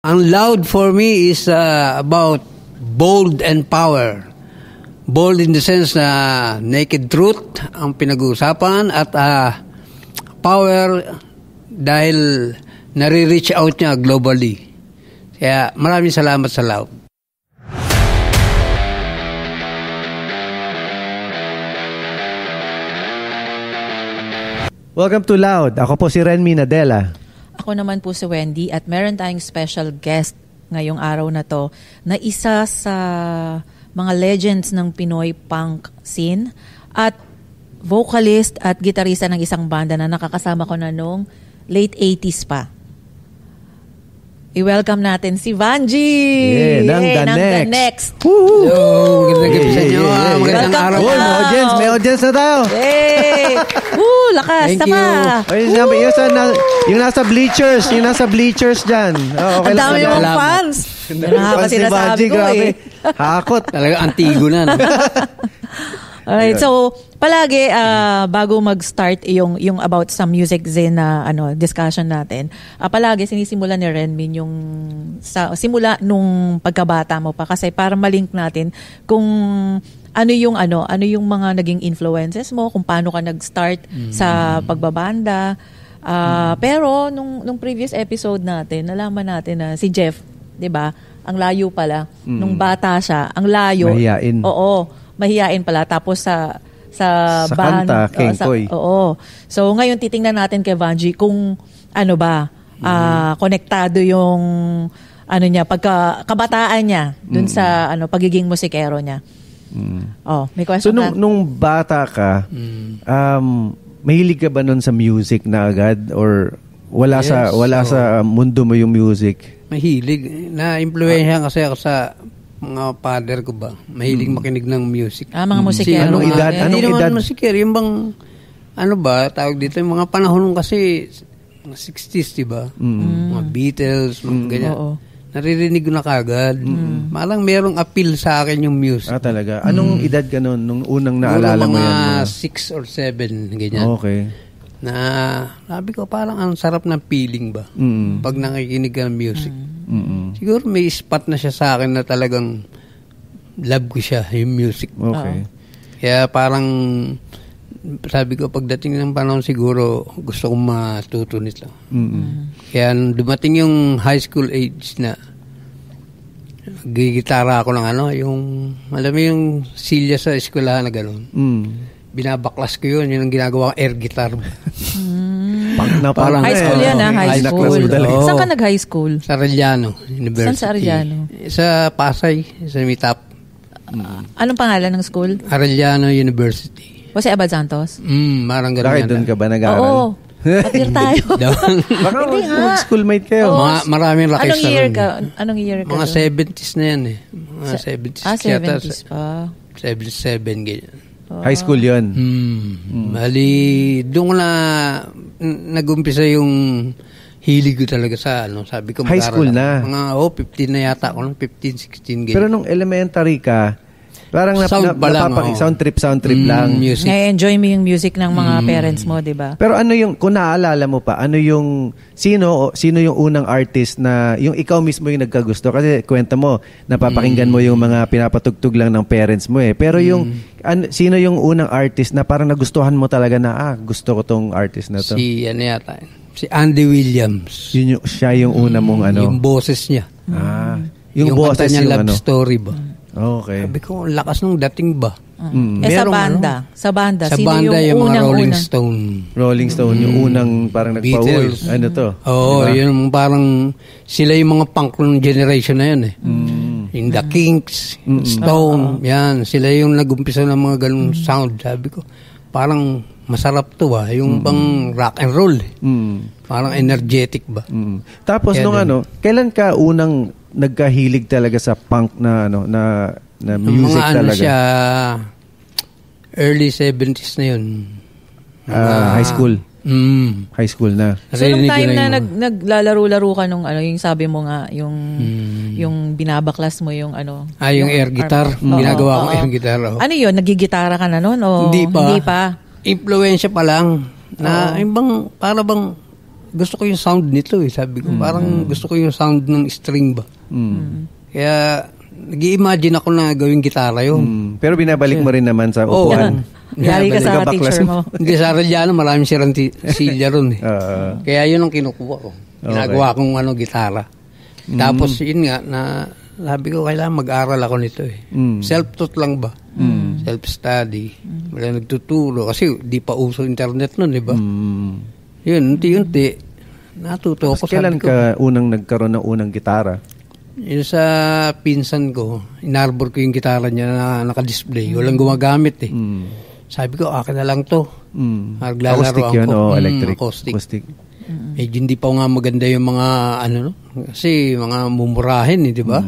Ang loud for me is about bold and power. Bold in the sense na naked truth ang pinag-uusapan at power dahil nare-reach out niya globally. Kaya maraming salamat sa loud. Welcome to Loud. Ako po si Renmi Nadella. Ako naman po si Wendy at meron tayong special guest ngayong araw na to na isa sa mga legends ng Pinoy punk scene at vocalist at gitarista ng isang banda na nakakasama ko na nung late 80s pa. I-welcome natin si Vanji! Ng The Next! Hello! Magandang gabi sa inyo. Magandang araw. May audience na tayo. Hey! Lakas! Thank Tama! Yung nasa bleachers dyan. Ang dami mong fans! Yan ang kasi nasabi ko eh. Hakot. Talaga antigo na. No? Alright, so palagi bago mag-start yung about sa music zen na discussion natin, palagi sinisimulan ni Renmin yung simula nung pagkabata mo pa kasi para malink natin kung ano yung mga naging influences mo, kung paano ka nag-start sa pagbabanda. Pero nung previous episode natin, nalaman natin na si Jeff, 'di ba? Ang layo pala nung bata siya, ang layo. Mahiyain. Oo. Mahihain pala tapos sa kanta, Kengkoy. So ngayon titingnan natin kay Vanji kung konektado yung niya kabataan niya dun sa pagiging musikero niya. May question. So nung bata ka, mahilig ka ba nun sa music na agad or wala sa mundo mo yung music? Mahilig. Na-impluwensya kasi ako sa mga father ko ba. Mahilig makinig ng music. Mga musikero. Anong edad? Hindi naman musikero. Yung bang, tawag dito, yung mga panahon kasi, mga 60s, diba? Mga Beatles, mga ganyan. Oo. Naririnig ko na kagad. Malang merong appeal sa akin yung music. Talaga? Anong edad ka nun? Nung unang naalala mo yan? Mga 6 or 7, ganyan. Okay. Na, sabi ko, parang ang sarap ng feeling ba? Pag nakikinig ka ng music. Siguro may spot na siya sa akin na talagang love ko siya, yung music. Okay. Kaya parang sabi ko pagdating ng panahon siguro gusto kong matuto nito. Kaya dumating yung high school age na gigitara ako ng yung alam mo yung silya sa eskwelahan na gano'n. Binabaklas ko yun ang ginagawa air guitar. Parang high school yan high school. Saan ka nag-high school? Sa Arellano University. Saan sa Arellano? Sa Pasay, sa Mitap. Anong pangalan ng school? Arellano University. Jose Abad Santos? Marang gano'n. Bakit doon ka ba nag-aaral? Oo. Papir tayo. Baka mag-schoolmate kayo. Maraming rakis Anong year ka? Anong year ka? Mga 70s na yan Mga 70s. 70s pa. 77, ganyan. High school yun. Bali, doon ko na nag-umpisa yung hilig ko talaga sa sabi ko high school na. Mga 15 na yata ako, 15, 16 ganyan. Pero nung elementary ka, parang sound trip lang. Music. Enjoy mo yung music ng mga parents mo, di ba? Pero kung naaalala mo pa, sino yung unang artist na, yung ikaw mismo yung nagkagusto? Kasi kwento mo, napapakinggan mo yung mga pinapatugtog lang ng parents mo Pero sino yung unang artist na parang nagustuhan mo talaga na, gusto ko tong artist na to? Si Andy Williams. Siya yung una mong Yung boses niya. Yung boses kanta niya, yung love story ba? Okay. Sabi ko, lakas nung dating ba? Sa banda, sino yung unang Rolling Stone. Rolling Stone, yung unang parang nagpa-uwi. Ano to? Oo, diba? Yung parang sila yung mga punk ng generation na yun Yung The Kinks, Stone, yan. Sila yung nag-umpisa ng mga ganung sound. Sabi ko, parang masarap to yung pang rock and roll. Parang energetic ba? Tapos kailan ka unang nagkahilig talaga sa punk na music mga talaga? Siya, early 70s na yun. High school. High school na. So nung time na naglalaro-laro ka nung yung sabi mo nga yung binabaklas mo yung yung air guitar, ginagawa ko air guitar. Ano yun, nagigitara ka na noon o hindi pa? Influensya pa lang na para bang gusto ko yung sound nito eh. Sabi ko, parang gusto ko yung sound ng string ba. Kaya, nag-i-imagine ako na gawing gitara yun. Pero binabalik mo rin naman sa upuan. Yari ka sa teacher mo. Hindi sa Arellano, maraming sirang silya ron eh. Kaya yun ang kinukuha ko. Ginagawa kong gitara. Tapos yun nga, sabi ko, kailangan mag-aral ako nito eh. Self-taught lang ba? Self-study. Wala nagtuturo. Kasi di pa uso internet nun, di ba? Yun, unti-unti, natuto ako. Kailan ka nagkaroon ng unang gitara? Yung sa pinsan ko, inarbor ko yung gitara niya na naka-display. Walang gumagamit eh. Sabi ko, akin na lang to. Acoustic yun o electric? Acoustic. Medyo hindi pa nga maganda yung mga kasi mga mumurahin di ba?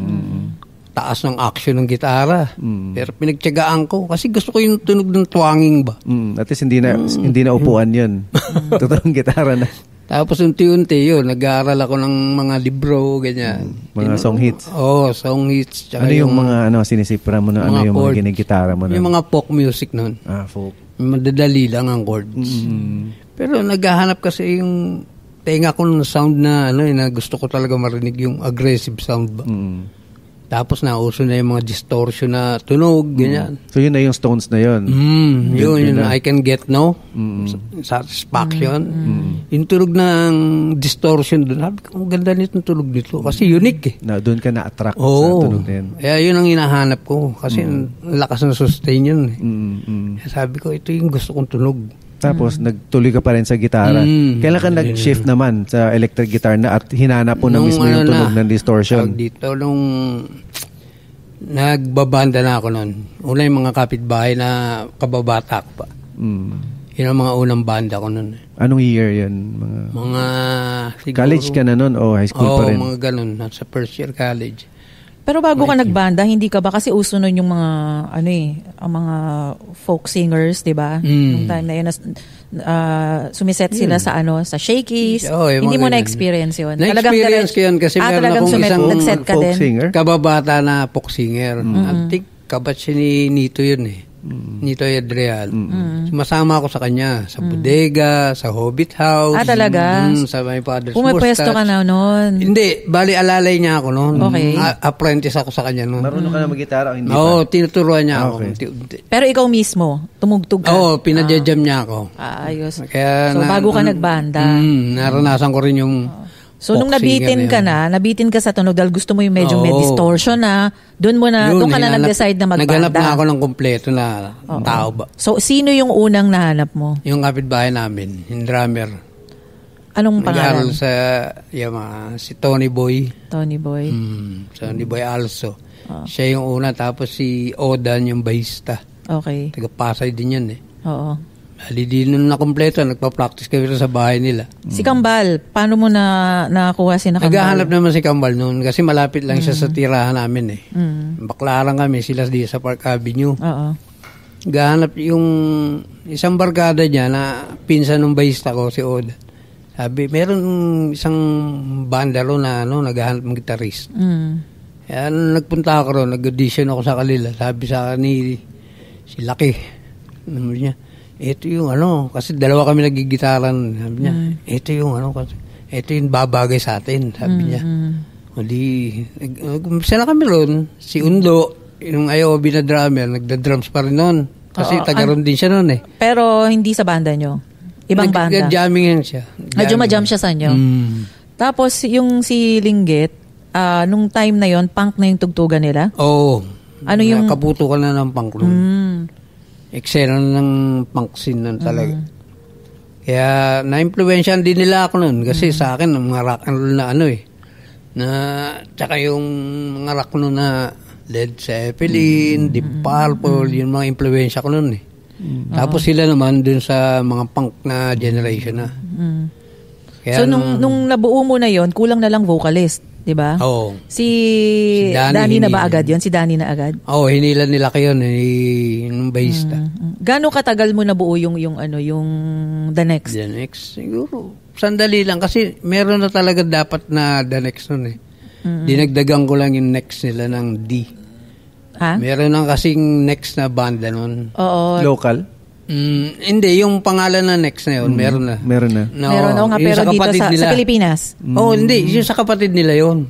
Taas ng action ng gitara. Pero pinagtiyagaan ko kasi gusto ko yung tunog ng twanging ba. At least hindi na upuan yun. Totoong gitara na. Tapos unti-unti yun, nag-aaral ako ng mga libro, ganyan. Mga song hits? Oo, song hits. Ano yung mga sinisipra mo na yung mga ginigitara mo na? Yung mga folk music nun. Folk. Madadali lang ang chords. Pero naghahanap kasi yung tenga ko ng sound na na gusto ko talaga marinig yung aggressive sound ba. Tapos nauso na yung mga distortion na tunog, ganyan. So yun na yung Stones na yun? Yun I Can Get No, Satisfaction. Yung tunog ng distortion doon, sabi ko, ang ganda nitong tunog nito. Kasi unique eh. Doon ka na-attract sa tunog na yun. Kaya yun ang hinahanap ko. Kasi lakas ng sustain yun eh. Sabi ko, ito yung gusto kong tunog. Tapos, nagtuloy ka pa rin sa gitara. Kailan ka nag-shift naman sa electric guitar na at hinanap mo na mismo yung tunog ng distortion? Dito, nung nagbabanda na ako nun. Una yung mga kapitbahay na kababata ko pa. Yun ang mga unang banda ko nun. Anong year yun? Mga siguro, college ka na nun o high school pa rin? Oo, mga ganun. Sa first year college. Pero bago ka nagbanda, hindi ka ba kasi uso nun yung mga ang mga folk singers, 'di ba? Nung time na yun sumiset sila sa sa Shakey's. Hindi mo na experience 'yon. Na-experience ko 'yan kasi meron akong isang nag-set ka folk din. singer. Kababata na folk singer. I think kabatch ni Nito yun eh. Nito Adrial. Sumasama ako sa kanya sa bodega, sa Hobbit House. Talaga? Sa my father's Pumapwesto ka na noon? Hindi, bali alalay niya ako noon. Okay. Apprentice ako sa kanya noon. Marunong ka na mag-gitara o hindi pa? Tinuturuan niya ako. Pero ikaw mismo, tumugtog ka? Oo, pinadjam niya ako. Ayos. Kaya bago ka nagbanda? Naranasan ko rin yung So, nung nabitin ka sa tunog dahil gusto mo yung medyo may distortion na, doon ka na nag-decide na magbanda. Naghanap na ako ng kompleto na tao ba. So, sino yung unang nahanap mo? Yung kapitbahay namin, yung drummer. Anong pangalan? Nag-aaral sa si Tony Boy. Tony Boy. Tony Boy also. Siya yung una, tapos si Odan yung bahista. Okay. Taga-Pasay din yan eh. Oo. Di nun na kompleto, nagpa-practice kami sa bahay nila. Si Kambal, paano mo nakakuha si Kambal? Naghahanap naman si Kambal noon kasi malapit lang siya sa tirahan namin eh. Baklaran kami, sila di sa Park Avenue. Oo. Naghahanap yung isang barkada niya na pinsan ng bahista ko, si Oda. Sabi, meron isang banda ro na naghahanap ng gitarist. Kaya nagpunta ako ron, nag-audition ako sa kanila. Sabi sa akin si Lucky, niya, ito yung kasi dalawa kami nagigitaran. Sabi niya, ito yung kasi ito yung babagay sa atin, sabi niya. Umpisa na kami ron, si Undo, yung Ayobi na drummer, nagda-drums pa rin noon. Kasi taga-ron din siya noon eh. Pero hindi sa banda nyo? Ibang banda? Nag-jamming yan siya. Nag-jam siya sa inyo? Tapos yung si Linggit, nung time na yon punk na yung tugtugan nila? Oo. Yung... Nakaputo ka na ng punk noon. Eksena ng punk scene nun talaga. Kaya na-influensyan din nila ako nun kasi sa akin mga rock and roll na na tsaka yung mga rock nun na Led Zeppelin, Deep Purple, yung mga influensya ko nun eh. Tapos sila naman dun sa mga punk na generation na. Kaya so nung nabuo mo na yon, kulang na lang vocalist, di ba? Oo. Si Danny na ba agad yon? Si Danny na agad? Oo, hinilan nila kayo yung bahista. Gaano katagal mo nabuo yung The Next? The Next, siguro. Sandali lang kasi meron na talaga dapat na The Next nun eh. Dinagdagan ko lang yung next nila ng D. Ha? Meron na kasing next na banda nun. Oo. Local? Hindi, yung pangalan na Next na yun, meron na. Meron na. No, Meron nga, yung pero dito kapatid sa Pilipinas. Hindi, yung sa kapatid nila yun.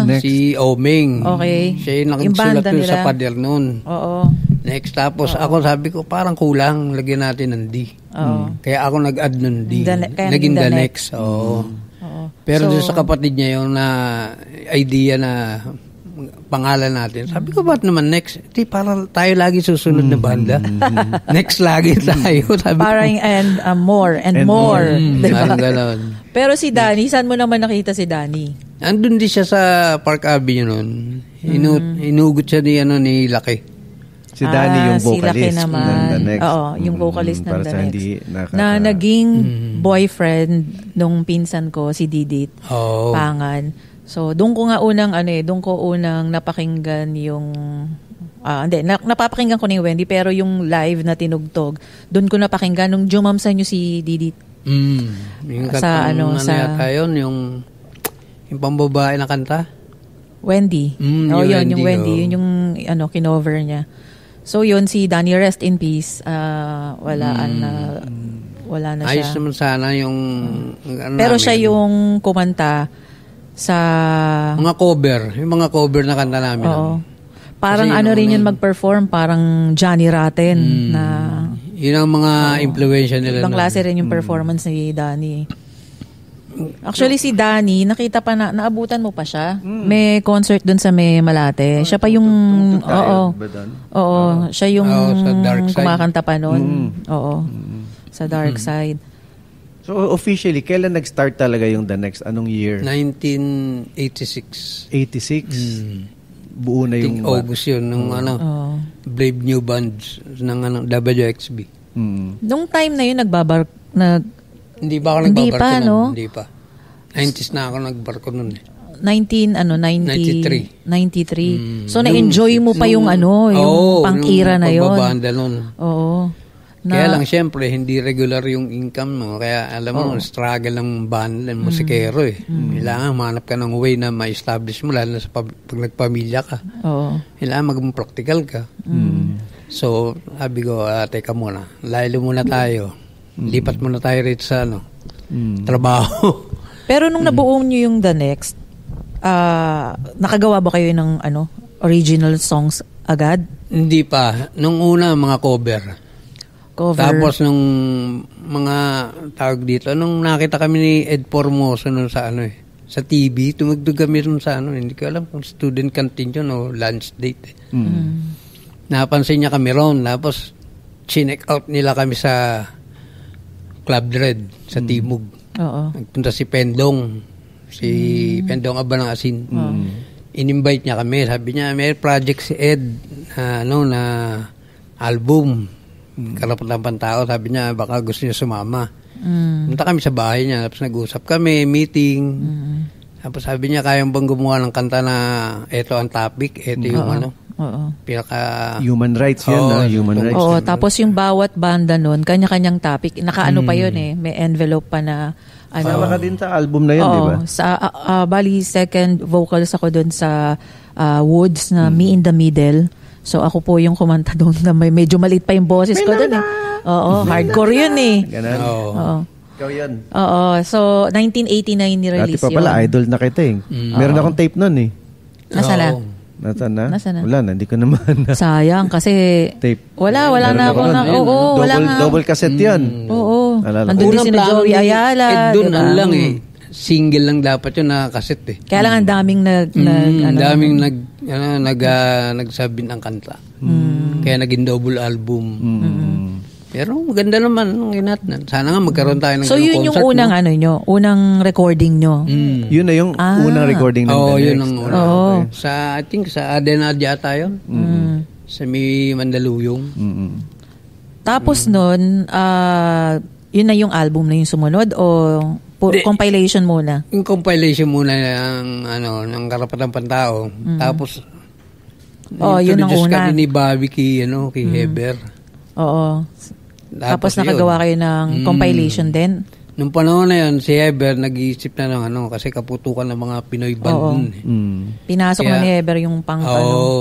Next. Si Oming. Okay. Siya yung Yung nakasulat banda yun nila. sa pader noon. Oo. Next, tapos ako sabi ko, parang kulang, lagyan natin ng D. Oo. Kaya ako nag-add ng D. Kaya Naging naging The The Next. Oo. Oo. Pero So, doon sa kapatid niya yung na idea na pangalan natin. Sabi ko, ba't naman Next? Di, para tayo lagi susunod na banda. Next lagi tayo. Sabi parang more and more. Diba? Parang ganon. Pero si Danny, saan mo naman nakita si Danny? Andun din siya sa Park Avenue noon. Inugot siya ni Laki. Si Danny yung Si Laki vocalist naman. ng The Next. Oo, yung vocalist ng para The sa Next. hindi Na naging boyfriend nung pinsan ko, si Didit Oo. Pangan. So, doon ko unang napakinggan yung napapakinggan ko na yung Wendy, pero yung live na tinugtog, doon ko napakinggan nung jumamsa nyo si Didit. Yung Sa kantang, sa- yata yun, yung pambabae na kanta. Wendy. Yung Yun, yung Wendy, Wendy. Yun yung kinover niya. So, yun, si Danny, rest in peace. Wala na Ayos siya. naman sana yung... Pero siya yung kumanta sa... Mga cover. Yung mga cover na kanta namin. Oo. Parang Kasi rin yun mag-perform, parang Johnny Rotten na... Yun ang mga influensya nila. Ibang klase rin yung performance ni Danny. Actually, si Danny, nakita pa naabutan mo pa siya. May concert dun sa May Malate. Siya pa yung... Oo. Siya yung sa Dark Side. kumakanta pa nun. Oo. Sa Dark Side. So officially, kailan nag-start talaga yung The Next? Anong year? 1986. 86? Buo na yung... August yun. Nung Brave New Bands ng WXB. Nung time na yun, Hindi ba ako Hindi nagbabarko pa, nun? no? Hindi pa. 90s na ako nagbarko nun. 93. So, na-enjoy mo pa yung pang-era na yun. Pagbabanda nun. Oo. Kaya lang, syempre, hindi regular yung income mo. Kaya, alam mo, struggle ng band, ng musikero eh. Kailangan, manap ka ng way na ma-establish mo, lalo na pag nagpamilya ka. Oo. Kailangan mag-practical ka. So, sabi ko, teka muna, laylo muna tayo. Lipat muna tayo rito sa trabaho. Pero nung nabuo nyo yung The Next, nakagawa ba kayo ng original songs agad? Hindi pa. Nung una, mga cover. Tapos nung mga tawag dito, nung nakita kami ni Ed Formoso nun sa sa TV, tumugtog kami nun sa hindi ko alam kung student canteen yun o lunch date. Napansin niya kami ron. Tapos, chinek out nila kami sa Club Dread, sa Timog. Oo. Nagpunta si Pendong. Pendong Aba ng Asin. In-invite niya kami. Sabi niya, may project si Ed na album. Karapatang Pantao. Sabi niya, baka gusto niya sumama. Punta kami sa bahay niya. Tapos nag-usap kami, meeting. Tapos sabi niya, kayang bang gumawa ng kanta na eto ang topic, eto yung pinaka... Human rights yun, human rights. Oo, tapos yung bawat banda nun, kanya-kanyang topic. Nakaano pa yun may envelope pa na... Sama ka din sa album na yun, di ba? Bali, second vocals ako dun sa Woods na Me in the Middle. So ako po yung kumanta doon na medyo maliit pa yung boses ko doon. Oo, hardcore yun Ganun. Oo. Ikaw yun. Oo, so 1989 ni-release Dati pa pala, idol na kita Meron akong tape nun Nasaan na? Nasaan na? Nasaan na? Wala na, hindi ko naman Sayang kasi tape. wala na ako na. Oo, wala nga. Double cassette yun. Oo. Alala ko. Andun din si Joey Ayala. Doon lang single lang dapat yun na cassette Kaya lang ang daming nagsabi ng kanta. Kaya naging double album. Pero maganda naman ang ginatnan. Sana nga magkaroon tayo ng So yun yung unang unang recording nyo. Yun na yung unang recording ng The Next. Yun ang una. I think sa Adenad yata yun. Sa may Mandaluyong. Tapos nun, yun na yung album na yung sumunod o compilation muna? Yung compilation muna ng Karapatang Pantao. Tapos yun ang una. kami ni Bobby kay Heber. Oo. Tapos nakagawa kayo ng compilation din? Nung panahon na yun, si Heber nag-iisip na ng kasi kaputukan ng mga Pinoy band Oo. dun eh. Pinasok na ni Heber yung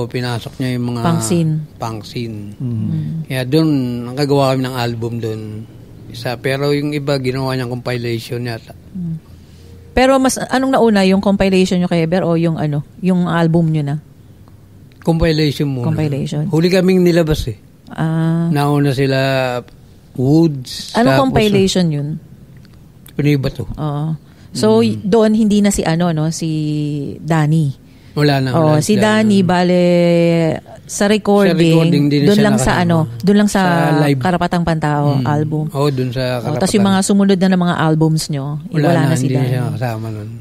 Pinasok niya yung mga punk scene. Kaya doon, nakagawa kami ng album doon. Pero yung iba, ginawa niyang compilation yata. Pero anong nauna, yung compilation nyo kay Heber o yung yung album nyo na? Compilation muna. Compilation. Huli kaming nilabas eh. Nauna sila Woods. Anong compilation yun? Pinoy Bato. Oo. So, doon hindi na si si Danny. Wala na. Si Danny, bale, sa recording doon lang sa doon lang sa Karapatang Pantao album. Doon sa Karapatang. Tapos yung mga sumunod na ng mga albums nyo, wala na si Danny. Hindi na siya kasama nun.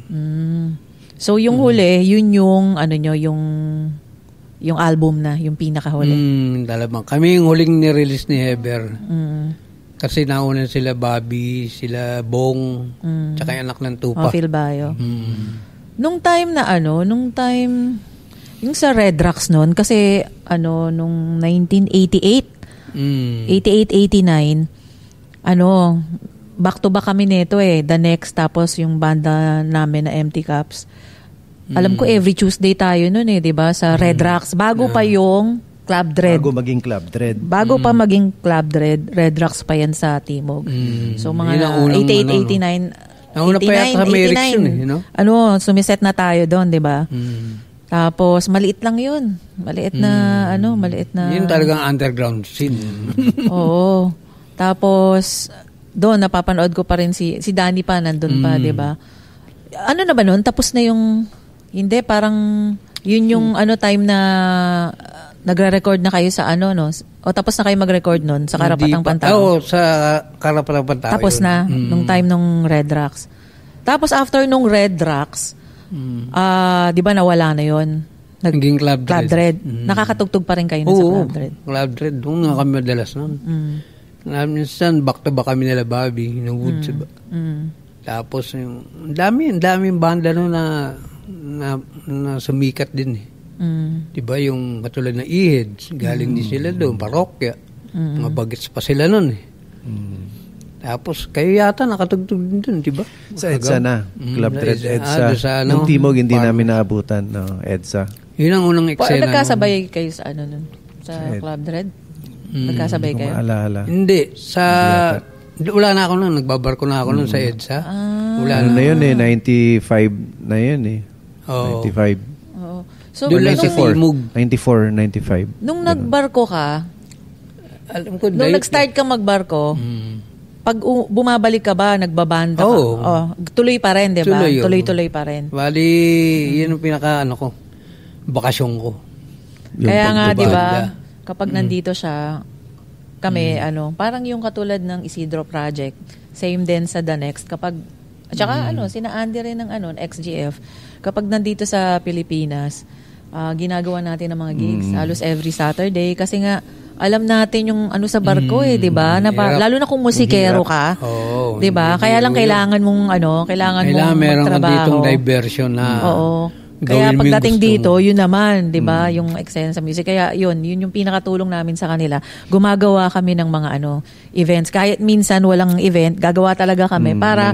So, yung huli, yun yung, yung album na, yung pinakahuli. Talagang. Kami yung huling ni-release ni Heber. Kasi nauna sila Bobby, sila Bong, tsaka yung anak ng Tupac. Phil Bayo. Nung time yung sa Red Rocks noon, kasi nung 1988, 88-89, back to back kami nito The Next, tapos yung banda namin na Empty Cups. Alam ko every Tuesday tayo noon di ba? Sa Red Rocks. Bago pa yung Club Dread. Bago maging Club Dread. Bago pa maging Club Dread, Red Rocks pa yan sa Timog. So mga 88, 89, nauna pa yata sa Merrickson sumiset na tayo doon, di ba? Tapos maliit lang yun. Maliit na. Yun talagang underground scene. Oo. Tapos doon napapanood ko pa rin si Danny pa nandun pa, di ba? Ano na ba noon? Tapos na yung hindi, parang yun yung time na nagre-record na kayo sa o tapos na kayo mag-record nun sa Karapatang Pantao? Sa Karapatang Pantao. Tapos na, nung time nung Red Rocks. Tapos after nung Red Rocks, di ba nawala na yun? Naging Club Dread. Nakakatugtog pa rin kayo sa Club Dread. Club Dread. Doon nga kami madalas nun. Minsan, back to back kami nila Bobby, ng Woods. Tapos, yung daming banda nun na sumikat din eh. Diba yung katulad ng Iheads, galing din sila doon, Parokya. Mga bagets pa sila nun eh. Tapos kayo yata nakatugtog din doon, diba? Sa EDSA na. Club Dread EDSA. Nung Timog hindi namin naabutan, EDSA. Yun ang unang eksena. Nagkasabay kayo sa nun? Sa Club Dread? Nagkasabay kayo? Alaala. Hindi. Wala na ako nun. Nagbabarko na ako nun sa EDSA. Wala na yun 95 na yun 95. So, doon lang sa Timog. 94, 95. Nung nagbarko ka, alam ko, nung nag-start ka magbarko, pag bumabalik ka ba, nagbabanda ka? Tuloy pa rin, di ba? Tuloy-tuloy pa rin. Bali, yun ang pinaka, bakasyon ko. Kaya nga, di ba, kapag nandito siya, kami, parang yung katulad ng Isidro Project, same din sa The Next, kapag, at saka, sina Andy rin ng, XGF, kapag nandito sa Pilipinas, ginagawa natin ng mga gigs halos every Saturday kasi nga alam natin yung sa barko di ba? Lalo na kung musikero ka. 'Di ba? Kaya lang kailangan mong kailangan mong meron magtrabaho. Meron ditong diversion na. Kaya pagdating dito, yun naman, 'di ba? Yung excellence sa music. Kaya yun yung pinakatulong namin sa kanila. Gumagawa kami ng mga events. Kahit minsan walang event, gagawa talaga kami para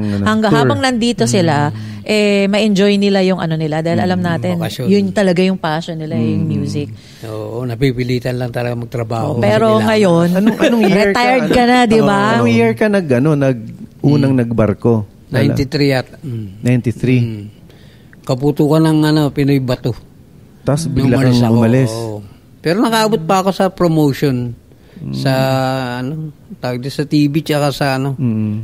habang nandito sila, ma-enjoy nila yung nila dahil alam natin, yun talaga yung passion nila, yung music. Oo, napipilitan lang talaga magtrabaho. Pero ngayon, anong year retired ka na, 'di ba? Anong year ka unang nagbarko? 93 yata. 93. Kaputukan ng Pinoy Bato. Tapos bigla kang umalis. Pero nakaabot pa ako sa promotion sa sa TV tsaka sa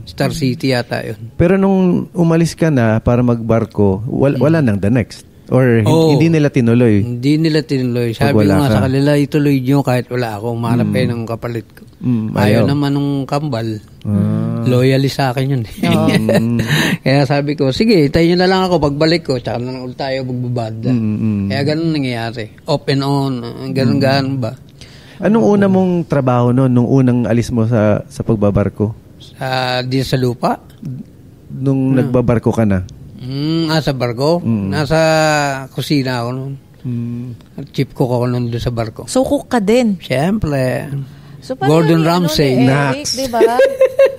Star City yata yun. Pero nung umalis ka na para magbarko, wala nang The Next. Or hindi nila tinuloy? Hindi nila tinuloy. Sabi ko nga sa kanila, ituloy nyo kahit wala ako. Mahanap kayo ng kapalit ko. Ayaw naman nung kambal. Loyally sa akin yun. Kaya sabi ko, sige, tayo nyo na lang ako pagbalik ko. Tsaka na ulit tayo magbabanda. Kaya ganun nangyayari. Off and on. Ganun ba? Anong una mong trabaho noon? Nung unang alis mo sa pagbabarko? Di sa lupa? Nung nagbabarko ka na? Sa barko? Nasa kusina ako noon. Chief cook ako noon doon sa barko. So, cook ka din? Siyempre. So, Gordon Ramsay. Eric, diba?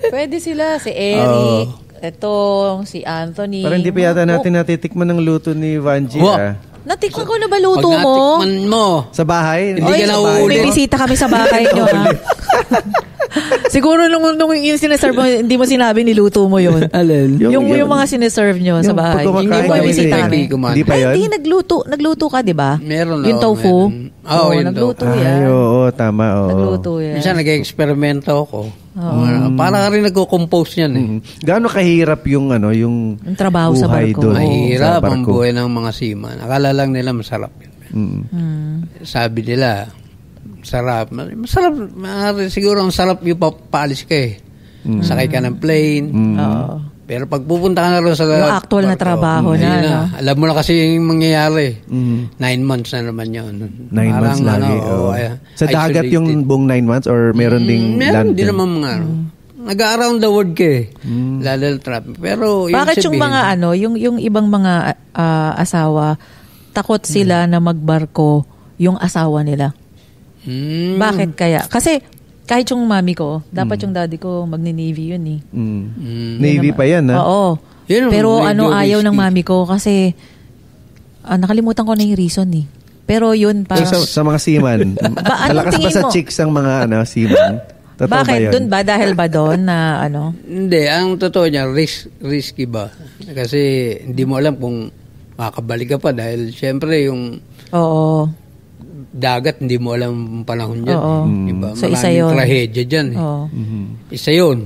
Pwede sila. Si Eric, Ito, si Anthony. Parang hindi pa yata natin natitikman ng luto ni Vanji. Wow. Natikman ko na ba luto Pag mo? natikman mo, Sa bahay? Hindi ka na May uulit. bisita kami sa bahay nyo, ha? Siguro nung yung sinaserve mo, hindi mo sinabi niluto mo yun. alin? Yung mga sinaserve nyo sa bahay. pag kumakain Hindi mo kami, bisita kami. Hindi pa Ay, yun? hindi, nagluto ka, di ba? Meron Yung ako, tofu? meron. Oo, yung nagluto tofu. yan. Ay, oo, tama. Oo. Nagluto yan. Minsan nag-eksperimento ako. Para rin nagko-compose yan eh. Gaano kahirap yung yung Yung trabaho sa buhay barko. doon? Mahirap Sa ang barko. buhay ng mga seaman. Akala lang nila masarap yun. Sabi nila, sarap. Masarap. Siguro ang sarap yung paalis ka eh. Sakay ka ng plane. Oo. Pero pag pupunta ka na rin sa Yung actual na trabaho na, ayun no? Alam mo na kasi yung mangyayari. 9 months na naman yun. 9 months lagi. Sa dagat yung buong 9 months or meron ding meron land? din naman mga nag-around the world ka eh. Lalo traffic. Pero yung Bakit yung sabihin, mga yung ibang mga asawa, takot sila na magbarko yung asawa nila? Bakit kaya? Kasi kahit yung mami ko, dapat yung daddy ko magni-Navy yun eh. Navy pa yan, ha? Oo. Yun, Pero medyo ayaw ng risky. mami ko kasi nakalimutan ko na yung reason eh. Pero yun Pero parang... sa mga seaman, malakas ba tingin sa mo? chicks ang mga seaman? Totoo ba Bakit? yun? Doon ba? Dahil ba doon na ano? Hindi, ang totoo niya, risky ba? Kasi hindi mo alam kung makakabalik ka pa dahil syempre yung Oo. dagat, hindi mo alam ang panahon dyan. Oo. Diba? So, isa Maraming yun. trahedya dyan. Eh. Oo. Isa yun.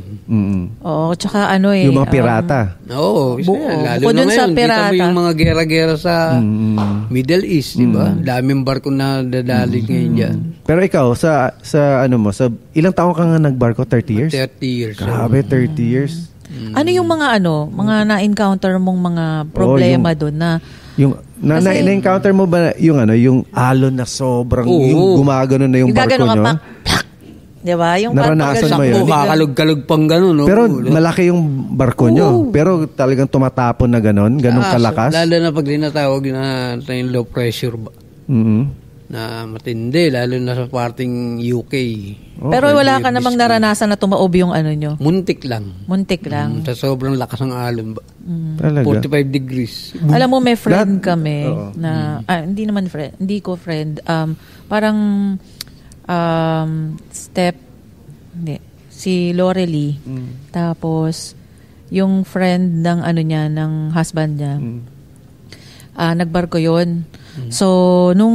Oo. Tsaka ano eh. Yung mga pirata. Oo, isa buo. yan. Lalo Bukod na dun sa ngayon, kita pirata. mo yung mga gera-gera sa Middle East, di ba? Daming barko na dadali ngayon dyan. Pero ikaw, sa ilang taon ka nga nagbarko? 30 years? 30 years. Grabe, 30 years. Ano yung mga mga na-encounter mong mga problema doon na Yung na-encounter mo ba yung yung alon na sobrang yung gumagano na yung barko gagano ka nyo? pa, plak! Di ba? Yung Naranasan mo yun? Sakbo, kakalog-kalog pang gano'n. No? Pero malaki yung barko nyo. Pero talagang tumatapon na ganun kalakas. Lalo na pag dinatawag na yung low pressure ba? Na matindi, lalo na sa parting UK. Pero wala ka namang naranasan na tumaob yung ano nyo? Muntik lang. Muntik lang. Sa sobrang lakas ng alon ba? Talaga. 45 degrees. Alam mo, may friend kami na, hindi naman friend, hindi ko friend, parang si Lorely, tapos yung friend ng ng husband niya, nagbarko yun. So, nung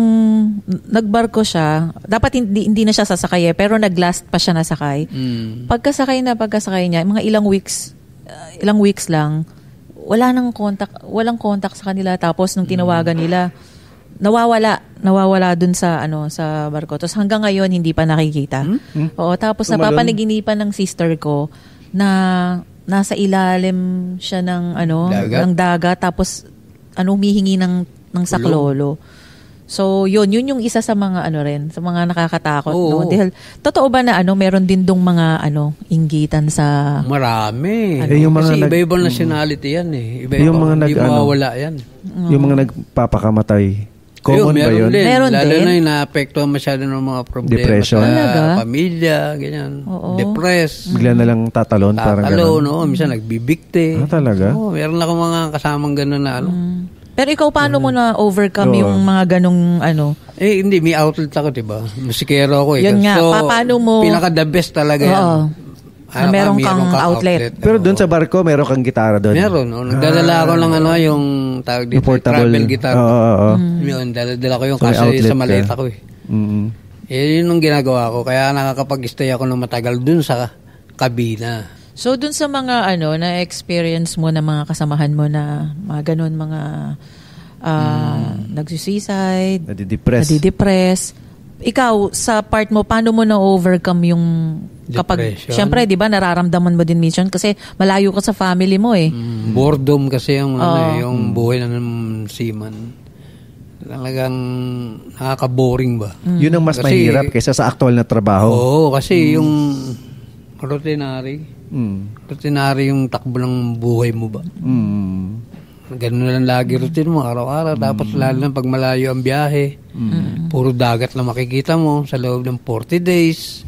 nagbarko siya, dapat hindi na siya sasakay pero nag-last pa siya nasakay. Pagkasakay niya, mga ilang weeks lang, walang contact sa kanila. Tapos nung tinawagan nila, nawawala dun sa sa barko. Tapos hanggang ngayon hindi pa nakikita. Oo, tapos napapanaginipan ng sister ko na nasa ilalim siya ng ng dagat, tapos humihingi ng saklolo. So, yun yung isa sa mga sa mga nakakatakot, no? Dahil totoo ba na meron din dong mga inggitan sa Marami. Yung mga kasi iba-ibang nationality yan eh. Iba-iba, yung mga hindi mawawala yan. Yung mga nagpapakamatay. Common ba yun? Din. Meron Lalo din. na yung naapektuhan masyado ng mga problema Depression. sa pamilya, ganyan. Oo. Depressed. Bigla na lang tatalon, parang Tatalo, gano'n. no? Minsan nagbibikte. Talaga? Oo, meron akong mga kasamang gano'n na Pero ikaw, paano mo na-overcome yung mga ganong hindi, may outlet ako, diba? Musikero ako eh. Yun nga, so, paano mo... pinaka-the best talaga yan. Oo. Meron kang outlet. Pero doon sa barko, meron kang gitara doon. Meron. No? Nagdadala ako ng yung tawag dito, Yung portable. travel guitar. Oo. Yun, dala ko yung So, may kasi outlet sa maleta ka. ko eh. Yun yung ginagawa ko. Kaya nakakapag-stay ako ng matagal dun sa kabina. So, dun sa mga na-experience mo na mga kasamahan mo na mga ganun, mga nagsuicide, nadidepress. Ikaw, sa part mo, paano mo na-overcome yung kapag, Depression. syempre, di ba, nararamdaman mo din minsan kasi malayo ka sa family mo eh. Boredom kasi yung, yung buhay ng seaman. Talagang nakaka-boring ba? Yun ang mas Kasi- mahirap kaysa sa actual na trabaho. Oo, kasi yung routinary yung takbo ng buhay mo ba? Ganun na lang lagi routine mo, araw-araw. Tapos lalo na pag malayo ang biyahe, puro dagat na makikita mo sa loob ng 40 days.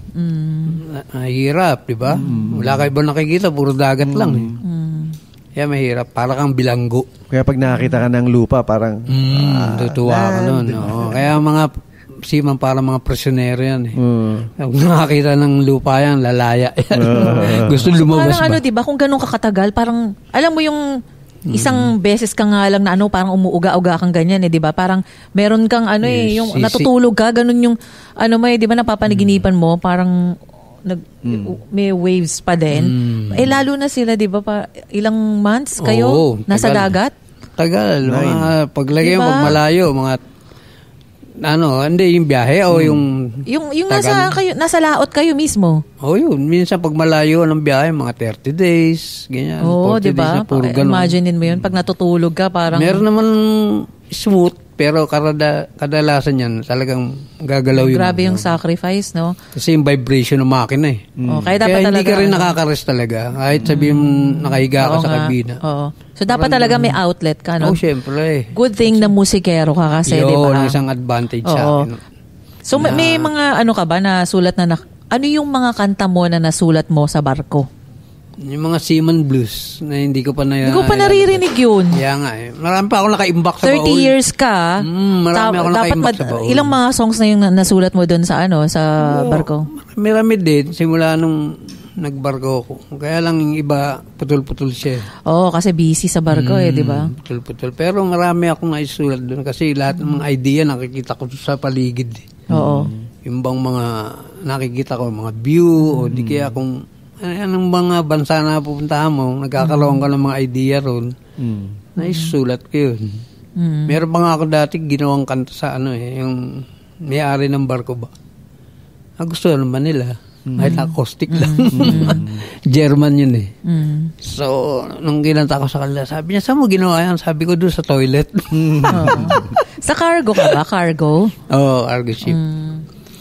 Hirap, di ba? Wala kayo ba nakikita? Puro dagat lang. Kaya mahirap. Para kang bilanggo. Kaya pag nakakita ka ng lupa, parang... Tutuwa ka nun. Oo. Kaya mga seaman, para mga presyonero yan. Pag nakakita ng lupa yan, lalaya. Gusto lumabas parang ba? diba, kung ganun kakatagal, parang, alam mo yung isang beses ka nga lang na parang umuuga-uga kang ganyan diba? Parang meron kang yung natutulog ka, ganun yung, diba napapanaginipan mo, parang may waves pa din. Lalo na sila, di ba, ilang months kayo nasa dagat? Tagal. Paglagay mo, pag malayo, hindi yung biyahe o yung nasa laot kayo mismo. Yun. Minsan pag malayo ng biyahe, mga 30 days, ganyan. 40 di ba? days na puro ganun. Imaginein mo yun, pag natutulog ka, parang... Meron naman smooth, pero kadalasan yan, talagang gagalaw yung... Grabe yung sacrifice, no? Kasi yung vibration ng makina Kaya hindi ka rin nakaka-rest talaga. Kahit sabihin nakahiga ka sa kabina. So, dapat talaga may outlet ka, no? Syempre. Good thing na musikero ka kasi, di ba? Yun, isang advantage sa akin. So, may mga ka ba na sulat na... Ano yung mga kanta mo na nasulat mo sa barko? Yung mga seaman blues na hindi ko pa naririnig yun. Kaya nga Marami pa ako nakaimbak sa 30 years ka. Marami ako nakaimbak sa baul. Ilang mga songs na yung nasulat mo doon sa barko? Marami din. Simula nung nagbarko ako. Kaya lang yung iba, putol-putol siya. Kasi busy sa barko di ba? Putol-putol. Pero marami akong naisulat doon kasi lahat ng mga idea nakikita ko sa paligid. Yung bang mga nakikita ko, mga view o di kaya kung anong mga bansa na pupuntahan mo, nagkakaroon ka ng mga idea ron, naisulat ko yun. Meron pa nga ako dati ginawang kanta sa yung may-ari ng barko ba. Gusto naman nila. Kahit acoustic lang. German yun So, nung ginanta ko sa kanila, sabi niya, saan mo ginawa yan? Sabi ko doon sa toilet. Sa cargo ka ba? Cargo? Cargo ship.